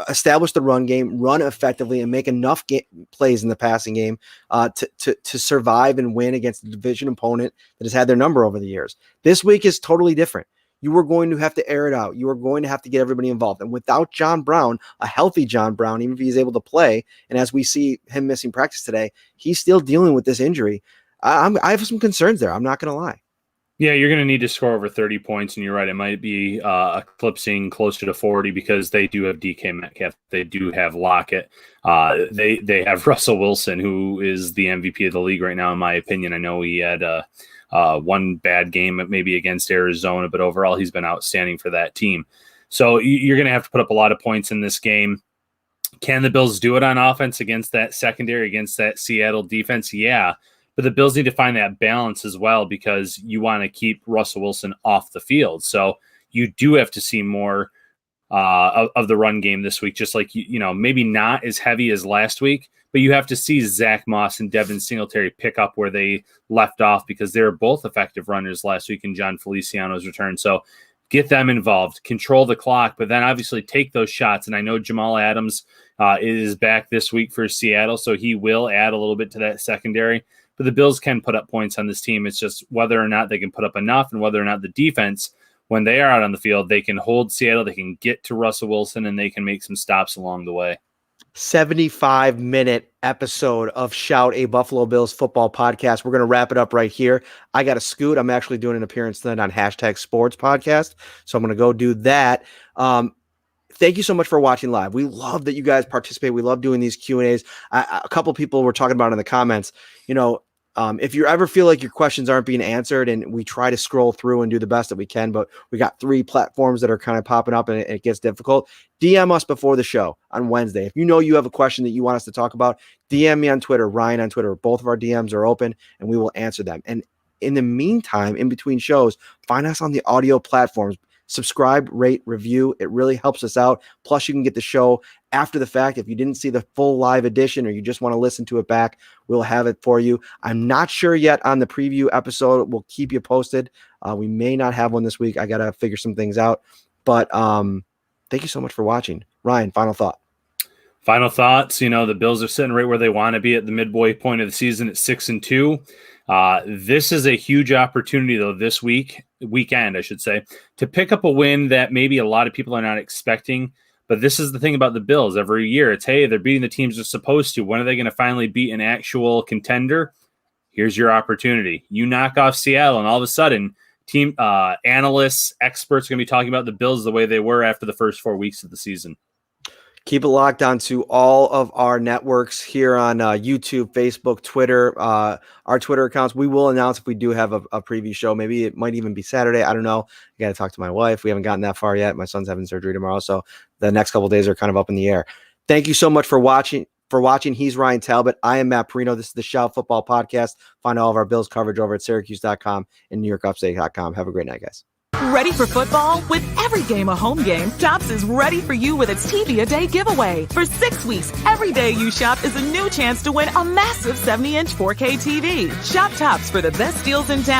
establish the run game, run effectively, and make enough plays in the passing game to survive and win against a division opponent that has had their number over the years. This week is totally different. You are going to have to air it out. You are going to have to get everybody involved. And without John Brown, a healthy John Brown, even if he's able to play, and as we see him missing practice today, he's still dealing with this injury. I have some concerns there. I'm not going to lie. Yeah, you're going to need to score over 30 points, and you're right. It might be eclipsing closer to 40 because they do have DK Metcalf. They do have Lockett. They have Russell Wilson, who is the MVP of the league right now, in my opinion. I know he had one bad game maybe against Arizona, but overall he's been outstanding for that team. So you're going to have to put up a lot of points in this game. Can the Bills do it on offense against that secondary, against that Seattle defense? Yeah. But the Bills need to find that balance as well, because you want to keep Russell Wilson off the field. So you do have to see more of the run game this week, just like, maybe not as heavy as last week, but you have to see Zach Moss and Devin Singletary pick up where they left off, because they were both effective runners last week in John Feliciano's return. So get them involved, control the clock, but then obviously take those shots. And I know Jamal Adams is back this week for Seattle, so he will add a little bit to that secondary. But the Bills can put up points on this team. It's just whether or not they can put up enough, and whether or not the defense, when they are out on the field, they can hold Seattle, they can get to Russell Wilson, and they can make some stops along the way. 75-minute episode of Shout, a Buffalo Bills football podcast. We're going to wrap it up right here. I got to scoot. I'm actually doing an appearance then on #Sports Podcast, so I'm going to go do that. Thank you so much for watching live. We love that you guys participate. We love doing these Q&As. A couple people were talking about in the comments, If you ever feel like your questions aren't being answered, and we try to scroll through and do the best that we can, but we got 3 platforms that are kind of popping up and it gets difficult, DM us before the show on Wednesday. If you know you have a question that you want us to talk about, DM me on Twitter, Ryan on Twitter. Both of our DMs are open and we will answer them. And in the meantime, in between shows, find us on the audio platforms. Subscribe, rate, review. It really helps us out. Plus, you can get the show after the fact. If you didn't see the full live edition or you just want to listen to it back, we'll have it for you. I'm not sure yet on the preview episode. We'll keep you posted. We may not have one this week. I got to figure some things out. But thank you so much for watching. Ryan, final thought. Final thoughts. The Bills are sitting right where they want to be at the midway point of the season at 6-2. This is a huge opportunity, though, this weekend, I should say, to pick up a win that maybe a lot of people are not expecting. But this is the thing about the Bills. Every year, it's, hey, they're beating the teams they're supposed to. When are they going to finally beat an actual contender? Here's your opportunity. You knock off Seattle, and all of a sudden, team analysts, experts are going to be talking about the Bills the way they were after the first 4 weeks of the season. Keep it locked on to all of our networks here on YouTube, Facebook, Twitter, our Twitter accounts. We will announce if we do have a preview show. Maybe it might even be Saturday. I don't know. I got to talk to my wife. We haven't gotten that far yet. My son's having surgery tomorrow, so the next couple of days are kind of up in the air. Thank you so much for watching. He's Ryan Talbot. I am Matt Perino. This is the Shout Football Podcast. Find all of our Bills coverage over at Syracuse.com and NewYorkUpstate.com. Have a great night, guys. Ready for football? With every game a home game, Tops is ready for you with its TV a Day giveaway. For 6 weeks, every day you shop is a new chance to win a massive 70-inch 4K TV. Shop Tops for the best deals in town.